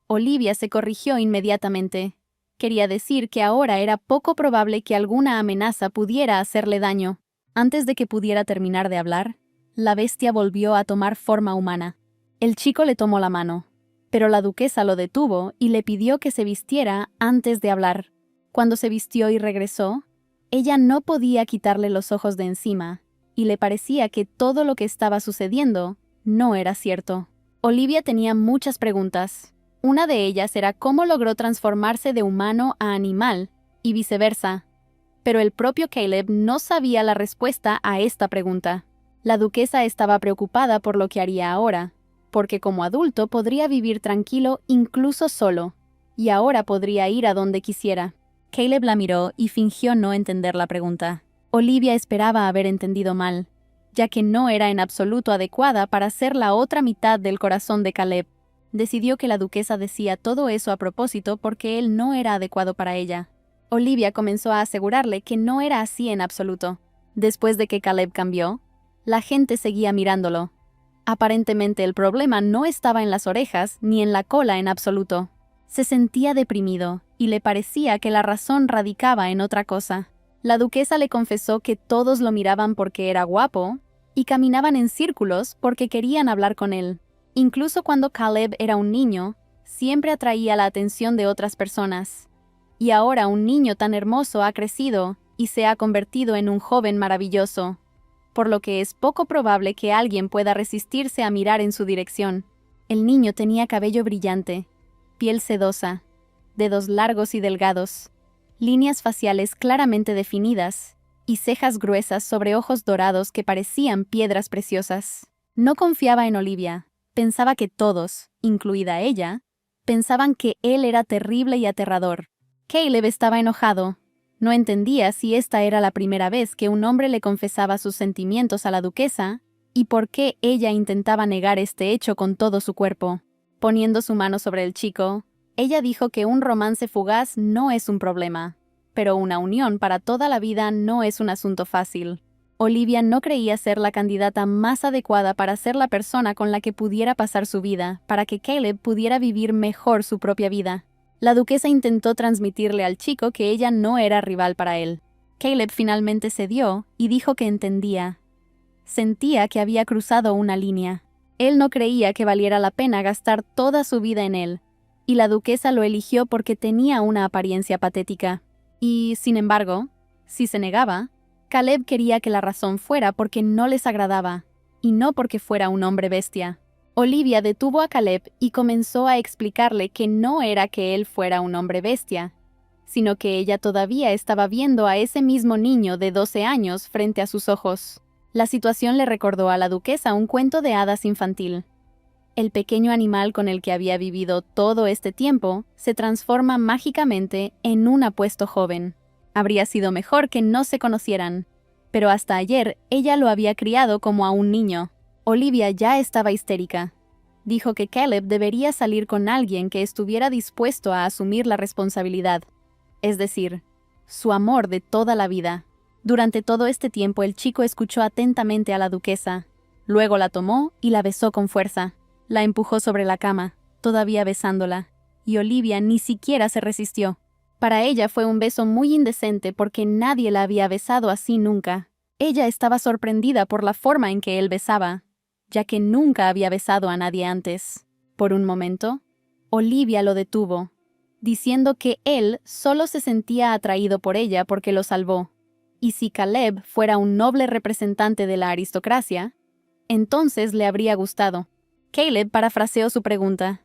Speaker 1: Olivia se corrigió inmediatamente. Quería decir que ahora era poco probable que alguna amenaza pudiera hacerle daño. Antes de que pudiera terminar de hablar, la bestia volvió a tomar forma humana. El chico le tomó la mano, pero la duquesa lo detuvo y le pidió que se vistiera antes de hablar. Cuando se vistió y regresó, ella no podía quitarle los ojos de encima, y le parecía que todo lo que estaba sucediendo no era cierto. Olivia tenía muchas preguntas. Una de ellas era cómo logró transformarse de humano a animal, y viceversa. Pero el propio Caleb no sabía la respuesta a esta pregunta. La duquesa estaba preocupada por lo que haría ahora, porque como adulto podría vivir tranquilo incluso solo, y ahora podría ir a donde quisiera. Caleb la miró y fingió no entender la pregunta. Olivia esperaba haber entendido mal, ya que no era en absoluto adecuada para ser la otra mitad del corazón de Caleb. Decidió que la duquesa decía todo eso a propósito porque él no era adecuado para ella. Olivia comenzó a asegurarle que no era así en absoluto. Después de que Caleb cambió, la gente seguía mirándolo. Aparentemente el problema no estaba en las orejas ni en la cola en absoluto. Se sentía deprimido y le parecía que la razón radicaba en otra cosa. La duquesa le confesó que todos lo miraban porque era guapo y caminaban en círculos porque querían hablar con él. Incluso cuando Caleb era un niño, siempre atraía la atención de otras personas. Y ahora un niño tan hermoso ha crecido y se ha convertido en un joven maravilloso, por lo que es poco probable que alguien pueda resistirse a mirar en su dirección. El niño tenía cabello brillante, piel sedosa, dedos largos y delgados, líneas faciales claramente definidas y cejas gruesas sobre ojos dorados que parecían piedras preciosas. No confiaba en Olivia. Pensaba que todos, incluida ella, Pensaban que él era terrible y aterrador. Caleb estaba enojado. No entendía si esta era la primera vez que un hombre le confesaba sus sentimientos a la duquesa, y por qué ella intentaba negar este hecho con todo su cuerpo. Poniendo su mano sobre el chico, ella dijo que un romance fugaz no es un problema, pero una unión para toda la vida no es un asunto fácil. Olivia no creía ser la candidata más adecuada para ser la persona con la que pudiera pasar su vida, para que Caleb pudiera vivir mejor su propia vida. La duquesa intentó transmitirle al chico que ella no era rival para él. Caleb finalmente cedió y dijo que entendía. Sentía que había cruzado una línea. Él no creía que valiera la pena gastar toda su vida en él, y la duquesa lo eligió porque tenía una apariencia patética. Y, sin embargo, si se negaba, Caleb quería que la razón fuera porque no les agradaba, y no porque fuera un hombre bestia. Olivia detuvo a Caleb y comenzó a explicarle que no era que él fuera un hombre bestia, sino que ella todavía estaba viendo a ese mismo niño de 12 años frente a sus ojos. La situación le recordó a la duquesa un cuento de hadas infantil. El pequeño animal con el que había vivido todo este tiempo se transforma mágicamente en un apuesto joven. Habría sido mejor que no se conocieran, pero hasta ayer ella lo había criado como a un niño. Olivia ya estaba histérica. Dijo que Caleb debería salir con alguien que estuviera dispuesto a asumir la responsabilidad, es decir, su amor de toda la vida. Durante todo este tiempo el chico escuchó atentamente a la duquesa, luego la tomó y la besó con fuerza. La empujó sobre la cama, todavía besándola, y Olivia ni siquiera se resistió. Para ella fue un beso muy indecente porque nadie la había besado así nunca. Ella estaba sorprendida por la forma en que él besaba, ya que nunca había besado a nadie antes. Por un momento, Olivia lo detuvo, diciendo que él solo se sentía atraído por ella porque lo salvó. Y si Caleb fuera un noble representante de la aristocracia, entonces le habría gustado. Caleb parafraseó su pregunta.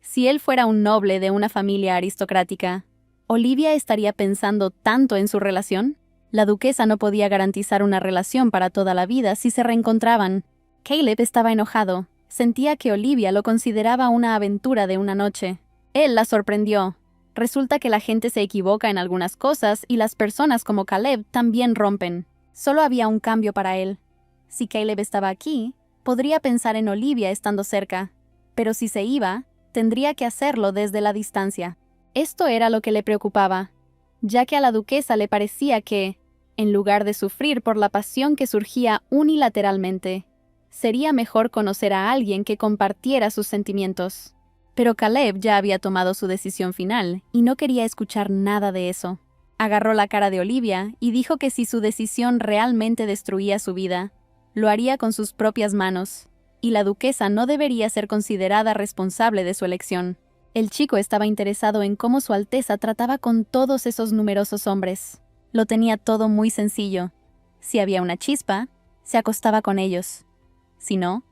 Speaker 1: Si él fuera un noble de una familia aristocrática, ¿Olivia estaría pensando tanto en su relación? La duquesa no podía garantizar una relación para toda la vida si se reencontraban. Caleb estaba enojado. Sentía que Olivia lo consideraba una aventura de una noche. Él la sorprendió. Resulta que la gente se equivoca en algunas cosas y las personas como Caleb también rompen. Solo había un cambio para él. Si Caleb estaba aquí, podría pensar en Olivia estando cerca. Pero si se iba, tendría que hacerlo desde la distancia. Esto era lo que le preocupaba, ya que a la duquesa le parecía que, en lugar de sufrir por la pasión que surgía unilateralmente, sería mejor conocer a alguien que compartiera sus sentimientos. Pero Caleb ya había tomado su decisión final y no quería escuchar nada de eso. Agarró la cara de Olivia y dijo que si su decisión realmente destruía su vida, lo haría con sus propias manos, y la duquesa no debería ser considerada responsable de su elección. El chico estaba interesado en cómo Su Alteza trataba con todos esos numerosos hombres. Lo tenía todo muy sencillo. Si había una chispa, se acostaba con ellos. Si no,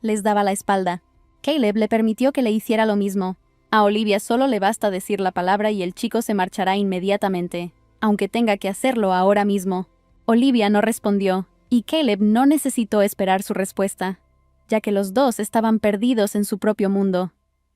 Speaker 1: les daba la espalda. Caleb le permitió que le hiciera lo mismo. A Olivia solo le basta decir la palabra y el chico se marchará inmediatamente, aunque tenga que hacerlo ahora mismo. Olivia no respondió, y Caleb no necesitó esperar su respuesta, ya que los dos estaban perdidos en su propio mundo,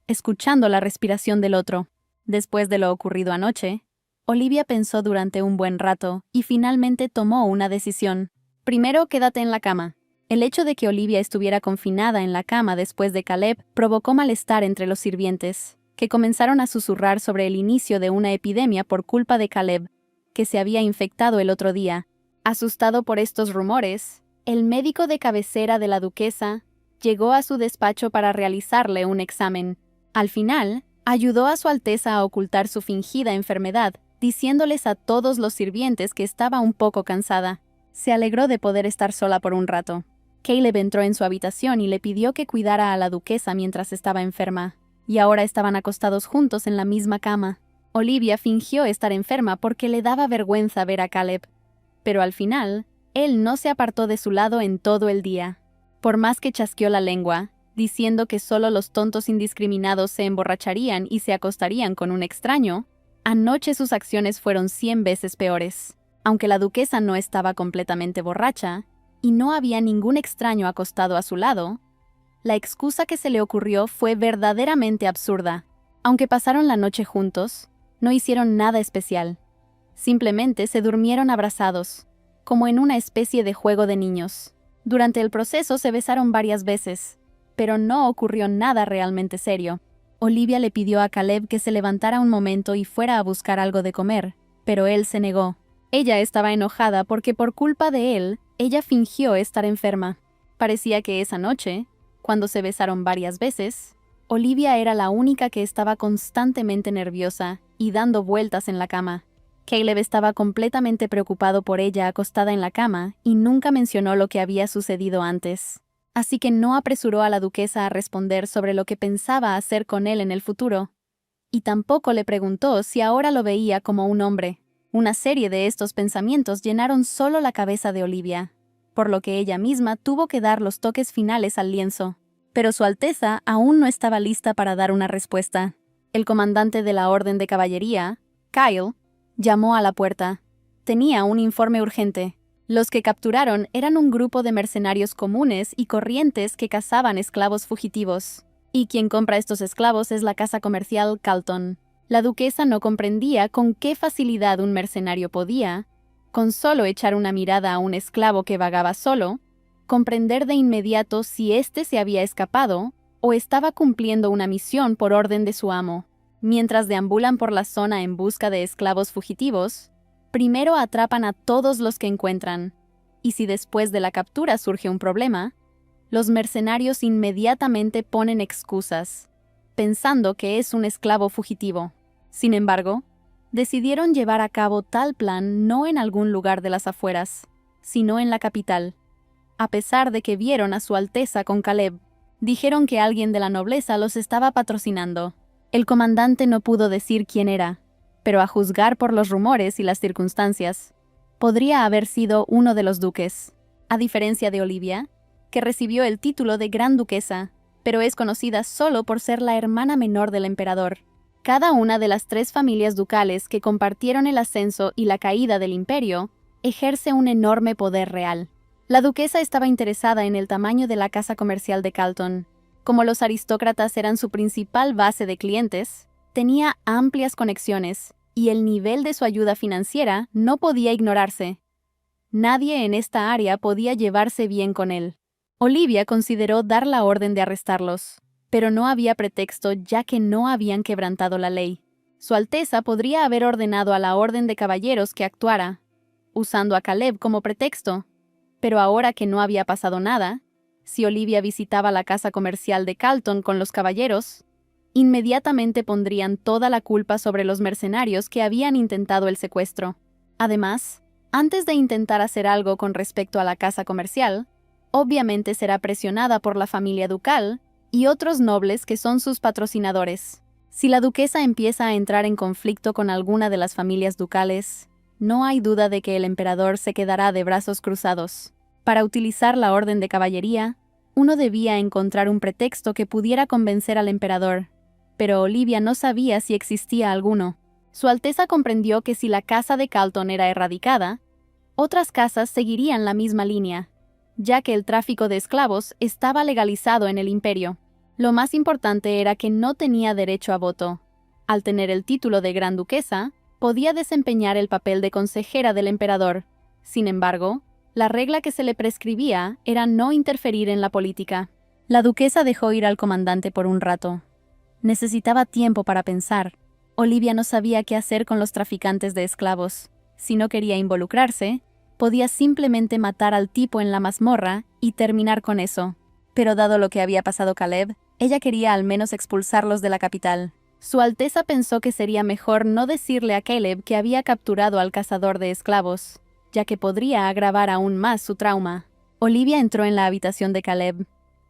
Speaker 1: escuchando la respiración del otro. Después de lo ocurrido anoche, Olivia pensó durante un buen rato y finalmente tomó una decisión. Primero, quédate en la cama. El hecho de que Olivia estuviera confinada en la cama después de Caleb provocó malestar entre los sirvientes, que comenzaron a susurrar sobre el inicio de una epidemia por culpa de Caleb, que se había infectado el otro día. Asustado por estos rumores, el médico de cabecera de la duquesa llegó a su despacho para realizarle un examen. Al final, ayudó a Su Alteza a ocultar su fingida enfermedad, diciéndoles a todos los sirvientes que estaba un poco cansada. Se alegró de poder estar sola por un rato. Caleb entró en su habitación y le pidió que cuidara a la duquesa mientras estaba enferma, y ahora estaban acostados juntos en la misma cama. Olivia fingió estar enferma porque le daba vergüenza ver a Caleb, pero al final, él no se apartó de su lado en todo el día. Por más que chasqueó la lengua, diciendo que solo los tontos indiscriminados se emborracharían y se acostarían con un extraño, anoche sus acciones fueron 100 veces peores. Aunque la duquesa no estaba completamente borracha, y no había ningún extraño acostado a su lado, la excusa que se le ocurrió fue verdaderamente absurda. Aunque pasaron la noche juntos, no hicieron nada especial. Simplemente se durmieron abrazados, como en una especie de juego de niños. Durante el proceso se besaron varias veces, pero no ocurrió nada realmente serio. Olivia le pidió a Caleb que se levantara un momento y fuera a buscar algo de comer, pero él se negó. Ella estaba enojada porque por culpa de él, ella fingió estar enferma. Parecía que esa noche, cuando se besaron varias veces, Olivia era la única que estaba constantemente nerviosa y dando vueltas en la cama. Caleb estaba completamente preocupado por ella acostada en la cama y nunca mencionó lo que había sucedido antes. Así que no apresuró a la duquesa a responder sobre lo que pensaba hacer con él en el futuro. Y tampoco le preguntó si ahora lo veía como un hombre. Una serie de estos pensamientos llenaron solo la cabeza de Olivia, por lo que ella misma tuvo que dar los toques finales al lienzo. Pero Su Alteza aún no estaba lista para dar una respuesta. El comandante de la Orden de Caballería, Kyle, llamó a la puerta. Tenía un informe urgente. Los que capturaron eran un grupo de mercenarios comunes y corrientes que cazaban esclavos fugitivos. Y quien compra estos esclavos es la casa comercial Calton. La duquesa no comprendía con qué facilidad un mercenario podía, con solo echar una mirada a un esclavo que vagaba solo, comprender de inmediato si éste se había escapado o estaba cumpliendo una misión por orden de su amo. Mientras deambulan por la zona en busca de esclavos fugitivos, primero atrapan a todos los que encuentran, y si después de la captura surge un problema, los mercenarios inmediatamente ponen excusas, pensando que es un esclavo fugitivo. Sin embargo, decidieron llevar a cabo tal plan no en algún lugar de las afueras, sino en la capital. A pesar de que vieron a Su Alteza con Caleb, dijeron que alguien de la nobleza los estaba patrocinando. El comandante no pudo decir quién era, pero a juzgar por los rumores y las circunstancias, podría haber sido uno de los duques. A diferencia de Olivia, que recibió el título de Gran Duquesa, pero es conocida solo por ser la hermana menor del emperador. Cada una de las 3 familias ducales que compartieron el ascenso y la caída del imperio ejerce un enorme poder real. La duquesa estaba interesada en el tamaño de la casa comercial de Calton. Como los aristócratas eran su principal base de clientes, tenía amplias conexiones, y el nivel de su ayuda financiera no podía ignorarse. Nadie en esta área podía llevarse bien con él. Olivia consideró dar la orden de arrestarlos, pero no había pretexto ya que no habían quebrantado la ley. Su Alteza podría haber ordenado a la Orden de Caballeros que actuara, usando a Caleb como pretexto, pero ahora que no había pasado nada, si Olivia visitaba la casa comercial de Calton con los caballeros, inmediatamente pondrían toda la culpa sobre los mercenarios que habían intentado el secuestro. Además, antes de intentar hacer algo con respecto a la casa comercial, obviamente será presionada por la familia ducal y otros nobles que son sus patrocinadores. Si la duquesa empieza a entrar en conflicto con alguna de las familias ducales, no hay duda de que el emperador se quedará de brazos cruzados. Para utilizar la orden de caballería, uno debía encontrar un pretexto que pudiera convencer al emperador, pero Olivia no sabía si existía alguno. Su Alteza comprendió que si la casa de Calton era erradicada, otras casas seguirían la misma línea, ya que el tráfico de esclavos estaba legalizado en el imperio. Lo más importante era que no tenía derecho a voto. Al tener el título de Gran Duquesa, podía desempeñar el papel de consejera del emperador. Sin embargo, la regla que se le prescribía era no interferir en la política. La duquesa dejó ir al comandante por un rato. Necesitaba tiempo para pensar. Olivia no sabía qué hacer con los traficantes de esclavos. Si no quería involucrarse, podía simplemente matar al tipo en la mazmorra y terminar con eso. Pero dado lo que había pasado Caleb, ella quería al menos expulsarlos de la capital. Su Alteza pensó que sería mejor no decirle a Caleb que había capturado al cazador de esclavos, ya que podría agravar aún más su trauma. Olivia entró en la habitación de Caleb,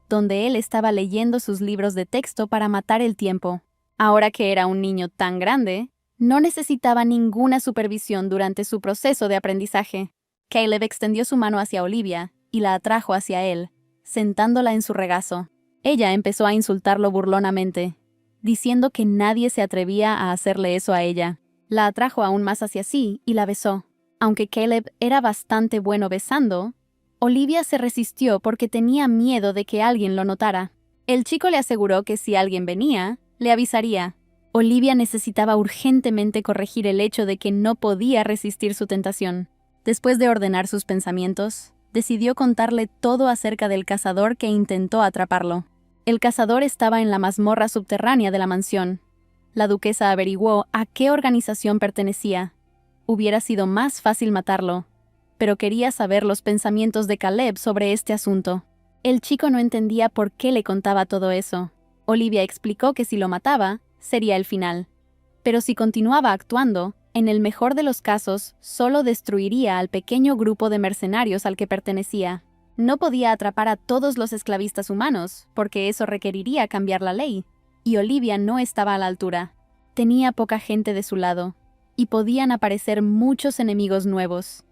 Speaker 1: donde él estaba leyendo sus libros de texto para matar el tiempo. Ahora que era un niño tan grande, no necesitaba ninguna supervisión durante su proceso de aprendizaje. Caleb extendió su mano hacia Olivia y la atrajo hacia él, sentándola en su regazo. Ella empezó a insultarlo burlonamente, diciendo que nadie se atrevía a hacerle eso a ella. La atrajo aún más hacia sí y la besó. Aunque Caleb era bastante bueno besando, Olivia se resistió porque tenía miedo de que alguien lo notara. El chico le aseguró que si alguien venía, le avisaría. Olivia necesitaba urgentemente corregir el hecho de que no podía resistir su tentación. Después de ordenar sus pensamientos, decidió contarle todo acerca del cazador que intentó atraparlo. El cazador estaba en la mazmorra subterránea de la mansión. La duquesa averiguó a qué organización pertenecía. Hubiera sido más fácil matarlo, pero quería saber los pensamientos de Caleb sobre este asunto. El chico no entendía por qué le contaba todo eso. Olivia explicó que si lo mataba, sería el final. Pero si continuaba actuando, en el mejor de los casos, solo destruiría al pequeño grupo de mercenarios al que pertenecía. No podía atrapar a todos los esclavistas humanos, porque eso requeriría cambiar la ley, y Olivia no estaba a la altura. Tenía poca gente de su lado, y podían aparecer muchos enemigos nuevos.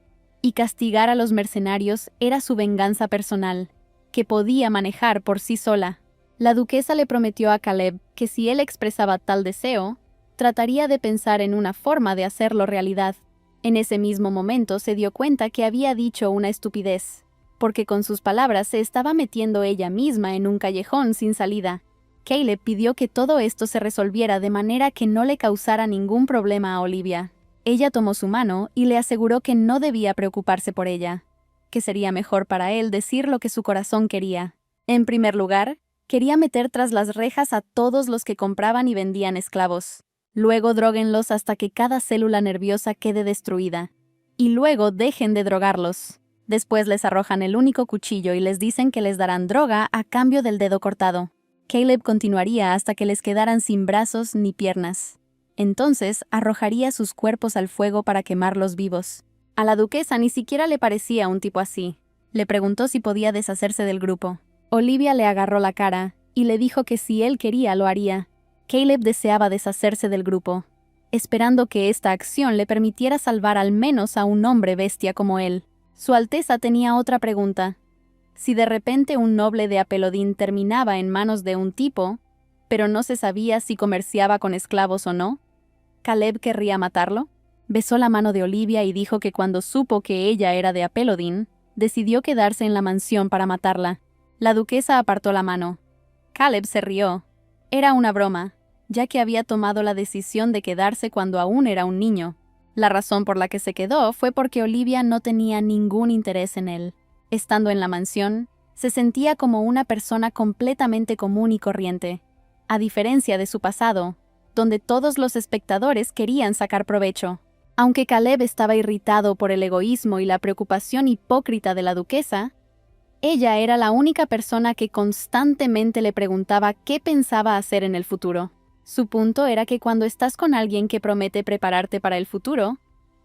Speaker 1: Y castigar a los mercenarios era su venganza personal, que podía manejar por sí sola. La duquesa le prometió a Caleb que si él expresaba tal deseo, trataría de pensar en una forma de hacerlo realidad. En ese mismo momento se dio cuenta que había dicho una estupidez, porque con sus palabras se estaba metiendo ella misma en un callejón sin salida. Caleb pidió que todo esto se resolviera de manera que no le causara ningún problema a Olivia. Ella tomó su mano y le aseguró que no debía preocuparse por ella, que sería mejor para él decir lo que su corazón quería. En primer lugar, quería meter tras las rejas a todos los que compraban y vendían esclavos. Luego dróguenlos hasta que cada célula nerviosa quede destruida. Y luego dejen de drogarlos. Después les arrojan el único cuchillo y les dicen que les darán droga a cambio del dedo cortado. Caleb continuaría hasta que les quedaran sin brazos ni piernas. Entonces arrojaría sus cuerpos al fuego para quemarlos vivos. A la duquesa ni siquiera le parecía un tipo así. Le preguntó si podía deshacerse del grupo. Olivia le agarró la cara y le dijo que si él quería lo haría. Caleb deseaba deshacerse del grupo, esperando que esta acción le permitiera salvar al menos a un hombre bestia como él. Su Alteza tenía otra pregunta. Si de repente un noble de Apelodín terminaba en manos de un tipo, pero no se sabía si comerciaba con esclavos o no, ¿Caleb querría matarlo? Besó la mano de Olivia y dijo que cuando supo que ella era de Apelodín, decidió quedarse en la mansión para matarla. La duquesa apartó la mano. Caleb se rió. Era una broma, ya que había tomado la decisión de quedarse cuando aún era un niño. La razón por la que se quedó fue porque Olivia no tenía ningún interés en él. Estando en la mansión, se sentía como una persona completamente común y corriente, a diferencia de su pasado, donde todos los espectadores querían sacar provecho. Aunque Caleb estaba irritado por el egoísmo y la preocupación hipócrita de la duquesa, ella era la única persona que constantemente le preguntaba qué pensaba hacer en el futuro. Su punto era que cuando estás con alguien que promete prepararte para el futuro,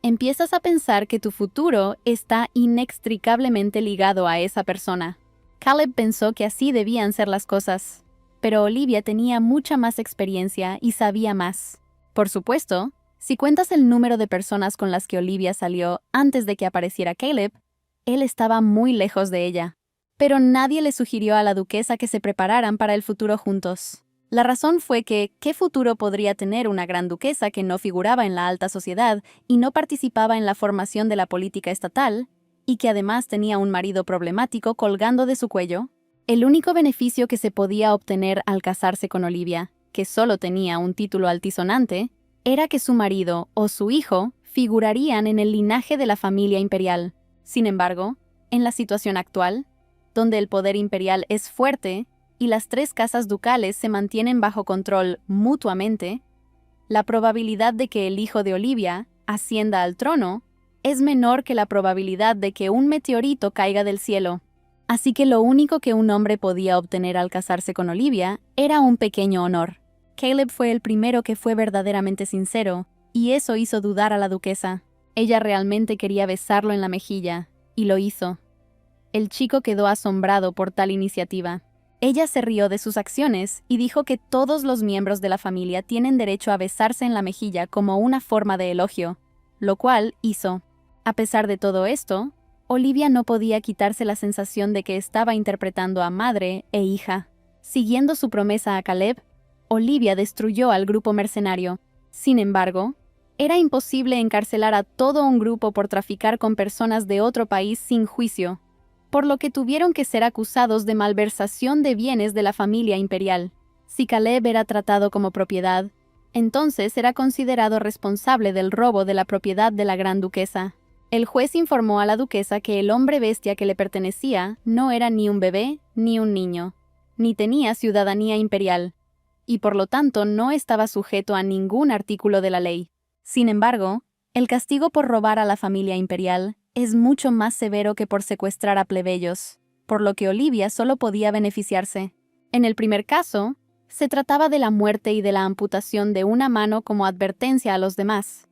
Speaker 1: empiezas a pensar que tu futuro está inextricablemente ligado a esa persona. Caleb pensó que así debían ser las cosas, pero Olivia tenía mucha más experiencia y sabía más. Por supuesto, si cuentas el número de personas con las que Olivia salió antes de que apareciera Caleb, él estaba muy lejos de ella. Pero nadie le sugirió a la duquesa que se prepararan para el futuro juntos. La razón fue que, ¿qué futuro podría tener una gran duquesa que no figuraba en la alta sociedad y no participaba en la formación de la política estatal, y que además tenía un marido problemático colgando de su cuello? El único beneficio que se podía obtener al casarse con Olivia, que solo tenía un título altisonante, era que su marido o su hijo figurarían en el linaje de la familia imperial. Sin embargo, en la situación actual, donde el poder imperial es fuerte y las 3 casas ducales se mantienen bajo control mutuamente, la probabilidad de que el hijo de Olivia ascienda al trono es menor que la probabilidad de que un meteorito caiga del cielo. Así que lo único que un hombre podía obtener al casarse con Olivia era un pequeño honor. Caleb fue el primero que fue verdaderamente sincero, y eso hizo dudar a la duquesa. Ella realmente quería besarlo en la mejilla, y lo hizo. El chico quedó asombrado por tal iniciativa. Ella se rió de sus acciones y dijo que todos los miembros de la familia tienen derecho a besarse en la mejilla como una forma de elogio, lo cual hizo. A pesar de todo esto, Olivia no podía quitarse la sensación de que estaba interpretando a madre e hija. Siguiendo su promesa a Caleb, Olivia destruyó al grupo mercenario. Sin embargo, era imposible encarcelar a todo un grupo por traficar con personas de otro país sin juicio, por lo que tuvieron que ser acusados de malversación de bienes de la familia imperial. Si Caleb era tratado como propiedad, Entonces era considerado responsable del robo de la propiedad de la gran duquesa. El juez informó a la duquesa que el hombre bestia que le pertenecía no era ni un bebé ni un niño, ni tenía ciudadanía imperial, y por lo tanto no estaba sujeto a ningún artículo de la ley. Sin embargo, el castigo por robar a la familia imperial es mucho más severo que por secuestrar a plebeyos, por lo que Olivia solo podía beneficiarse. En el primer caso, se trataba de la muerte y de la amputación de una mano como advertencia a los demás,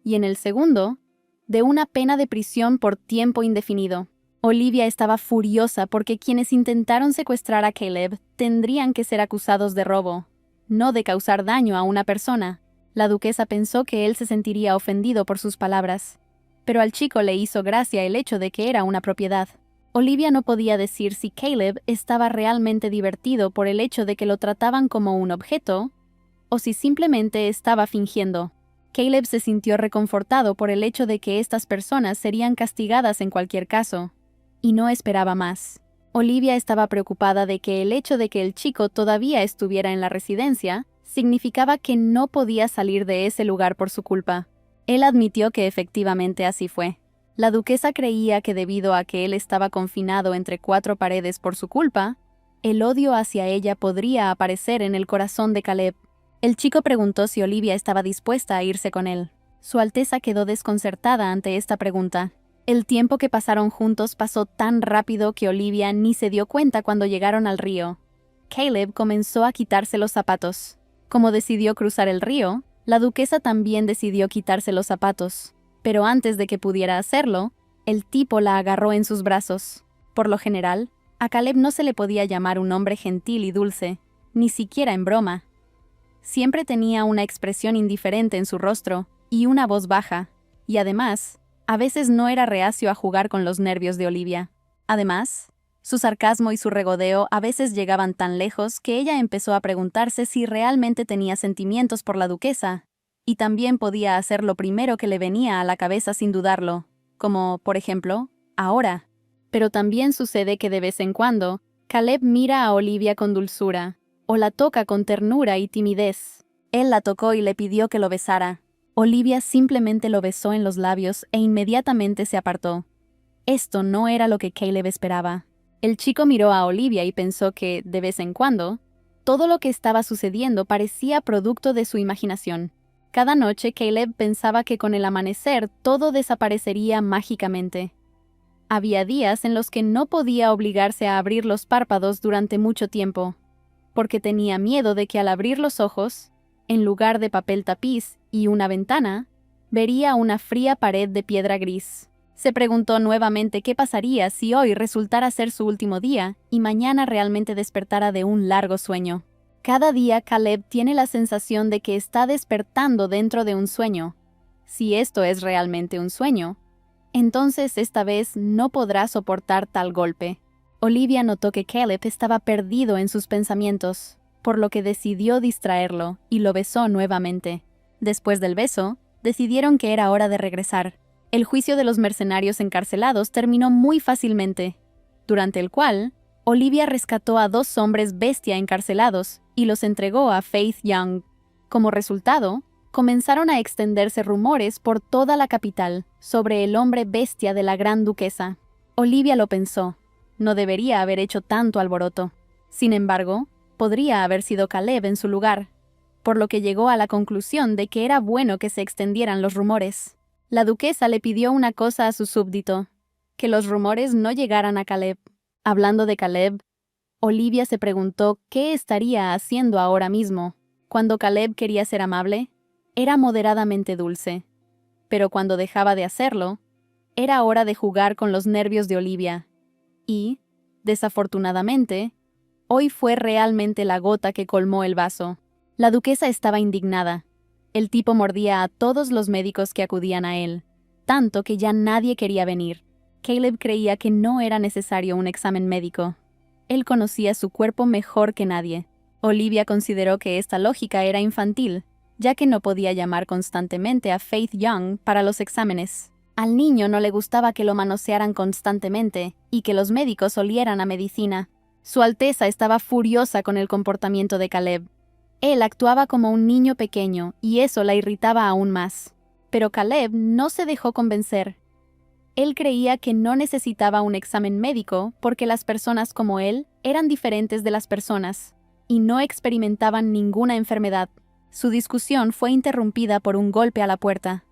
Speaker 1: y en el segundo, de una pena de prisión por tiempo indefinido. Olivia estaba furiosa porque quienes intentaron secuestrar a Caleb tendrían que ser acusados de robo, no de causar daño a una persona. La duquesa pensó que él se sentiría ofendido por sus palabras, pero al chico le hizo gracia el hecho de que era una propiedad. Olivia no podía decir si Caleb estaba realmente divertido por el hecho de que lo trataban como un objeto, o si simplemente estaba fingiendo. Caleb se sintió reconfortado por el hecho de que estas personas serían castigadas en cualquier caso, y no esperaba más. Olivia estaba preocupada de que el hecho de que el chico todavía estuviera en la residencia significaba que no podía salir de ese lugar por su culpa. Él admitió que efectivamente así fue. La duquesa creía que debido a que él estaba confinado entre 4 paredes por su culpa, el odio hacia ella podría aparecer en el corazón de Caleb. El chico preguntó si Olivia estaba dispuesta a irse con él. Su Alteza quedó desconcertada ante esta pregunta. El tiempo que pasaron juntos pasó tan rápido que Olivia ni se dio cuenta cuando llegaron al río. Caleb comenzó a quitarse los zapatos. Como decidió cruzar el río, la duquesa también decidió quitarse los zapatos. Pero antes de que pudiera hacerlo, el tipo la agarró en sus brazos. Por lo general, a Caleb no se le podía llamar un hombre gentil y dulce, ni siquiera en broma. Siempre tenía una expresión indiferente en su rostro y una voz baja, y además, a veces no era reacio a jugar con los nervios de Olivia. Además, su sarcasmo y su regodeo a veces llegaban tan lejos que ella empezó a preguntarse si realmente tenía sentimientos por la duquesa, y también podía hacer lo primero que le venía a la cabeza sin dudarlo, como, por ejemplo, ahora. Pero también sucede que de vez en cuando, Caleb mira a Olivia con dulzura, o la toca con ternura y timidez. Él la tocó y le pidió que lo besara. Olivia simplemente lo besó en los labios e inmediatamente se apartó. Esto no era lo que Caleb esperaba. El chico miró a Olivia y pensó que, de vez en cuando, todo lo que estaba sucediendo parecía producto de su imaginación. Cada noche Caleb pensaba que con el amanecer todo desaparecería mágicamente. Había días en los que no podía obligarse a abrir los párpados durante mucho tiempo, porque tenía miedo de que al abrir los ojos, en lugar de papel tapiz y una ventana, vería una fría pared de piedra gris. Se preguntó nuevamente qué pasaría si hoy resultara ser su último día y mañana realmente despertara de un largo sueño. Cada día Caleb tiene la sensación de que está despertando dentro de un sueño. Si esto es realmente un sueño, entonces esta vez no podrá soportar tal golpe. Olivia notó que Caleb estaba perdido en sus pensamientos, por lo que decidió distraerlo y lo besó nuevamente. Después del beso, decidieron que era hora de regresar. El juicio de los mercenarios encarcelados terminó muy fácilmente, durante el cual Olivia rescató a 2 hombres bestia encarcelados y los entregó a Faith Young. Como resultado, comenzaron a extenderse rumores por toda la capital sobre el hombre bestia de la gran duquesa. Olivia lo pensó. No debería haber hecho tanto alboroto. Sin embargo, podría haber sido Caleb en su lugar, por lo que llegó a la conclusión de que era bueno que se extendieran los rumores. La duquesa le pidió una cosa a su súbdito, que los rumores no llegaran a Caleb. Hablando de Caleb, Olivia se preguntó qué estaría haciendo ahora mismo. Cuando Caleb quería ser amable, era moderadamente dulce, pero cuando dejaba de hacerlo, era hora de jugar con los nervios de Olivia. Y, desafortunadamente, hoy fue realmente la gota que colmó el vaso. La duquesa estaba indignada. El tipo mordía a todos los médicos que acudían a él, tanto que ya nadie quería venir. Caleb creía que no era necesario un examen médico. Él conocía su cuerpo mejor que nadie. Olivia consideró que esta lógica era infantil, ya que no podía llamar constantemente a Faith Young para los exámenes. Al niño no le gustaba que lo manosearan constantemente y que los médicos olieran a medicina. Su Alteza estaba furiosa con el comportamiento de Caleb. Él actuaba como un niño pequeño, y eso la irritaba aún más. Pero Caleb no se dejó convencer. Él creía que no necesitaba un examen médico porque las personas como él eran diferentes de las personas y no experimentaban ninguna enfermedad. Su discusión fue interrumpida por un golpe a la puerta.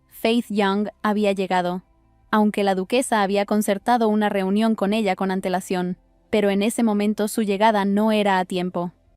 Speaker 1: Faith Young había llegado, aunque la duquesa había concertado una reunión con ella con antelación, pero en ese momento su llegada no era a tiempo.